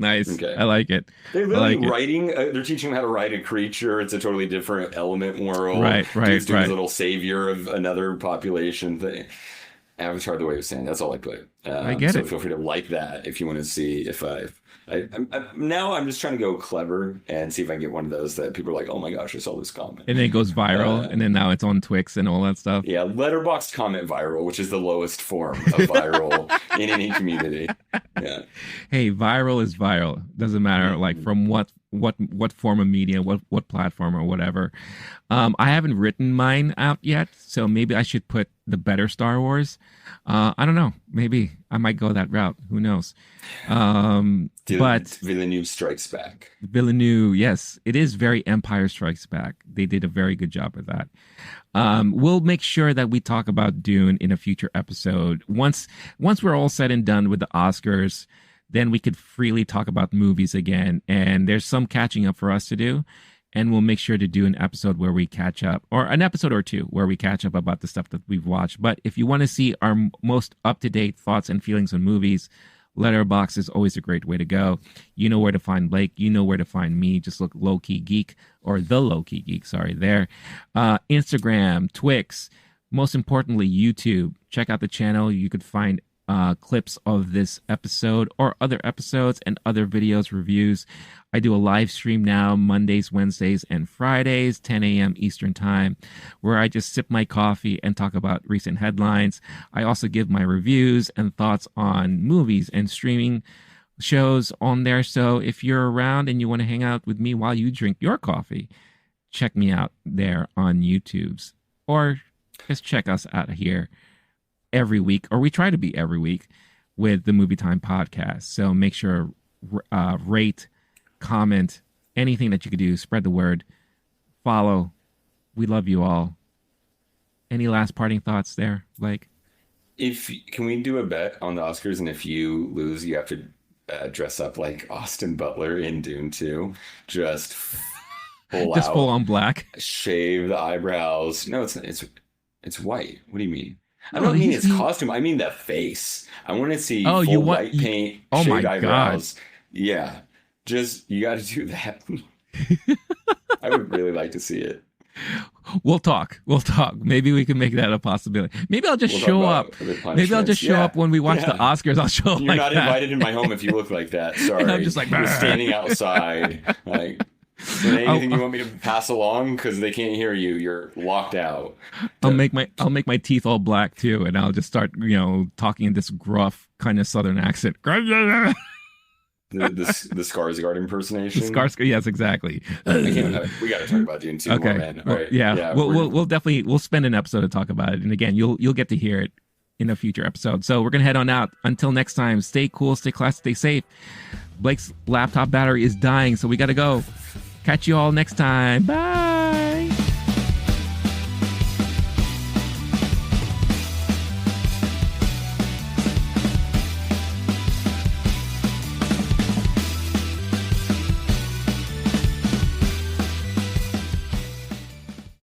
Okay. I like it. They're literally writing. They're teaching them how to write a creature. It's a totally different element world. Right. Dude's doing his little savior of another population thing. Avatar: The Way of Sand. That's all I put. I get it. So feel free to like that if you want to see if now I'm just trying to go clever and see if I can get one of those that people are like, oh my gosh, I saw this comment. And then it goes viral, and then now it's on Twix and all that stuff. Yeah, Letterboxd comment viral, which is the lowest form of viral in any community. Yeah. Hey, viral is viral. Doesn't matter like from what form of media, what platform or whatever. I haven't written mine out yet, so maybe I should put the better Star Wars. I don't know. Maybe I might go that route. Who knows? But Villeneuve Strikes Back. Villeneuve, yes, it is very Empire Strikes Back. They did a very good job with that. We'll make sure that we talk about Dune in a future episode. Once we're all said and done with the Oscars, then we could freely talk about movies again. And there's some catching up for us to do. And we'll make sure to do an episode where we catch up, or an episode or two where we catch up about the stuff that we've watched. But if you want to see our most up-to-date thoughts and feelings on movies, Letterboxd is always a great way to go. You know where to find Blake. You know where to find me. Just look LOWKEY GEEK or the LOWKEY GEEK, sorry, there. Instagram, Twix, most importantly, YouTube. Check out the channel. You could find clips of this episode or other episodes and other videos, reviews. I do a live stream now, Mondays, Wednesdays, and Fridays, 10 a.m. Eastern Time, where I just sip my coffee and talk about recent headlines. I also give my reviews and thoughts on movies and streaming shows on there. So if you're around and you want to hang out with me while you drink your coffee, check me out there on YouTube's, or just check us out here every week, or we try to be every week, with the Movie Time podcast. So make sure rate, comment, anything that you could do, spread the word, follow. We love you all. Any last parting thoughts there, Blake? Can we do a bet on the Oscars, and if you lose, you have to dress up like Austin Butler in Dune 2, just full on black, shave the eyebrows. No, it's white. What do you mean? I don't mean his costume. I mean the face. I want to see full white paint, shaved eyebrows. God. Yeah. Just, you got to do that. I would really like to see it. We'll talk. Maybe we can make that a possibility. Maybe I'll just show up. Maybe I'll just show up when we watch the Oscars. I'll show up. You're not invited in my home if you look like that. Sorry. And I'm just like, you're standing outside. Like, is there anything you want me to pass along? Because they can't hear you. You're locked out. I'll make my teeth all black too, and I'll just start, talking in this gruff kind of Southern accent. The Skarsgård impersonation. Yes, exactly. We got to talk about Dune 2 okay. more, man. Well, right. Yeah. We'll definitely spend an episode to talk about it, and again, you'll get to hear it in a future episode. So we're gonna head on out. Until next time, stay cool, stay classy, stay safe. Blake's laptop battery is dying, so we got to go. Catch you all next time. Bye.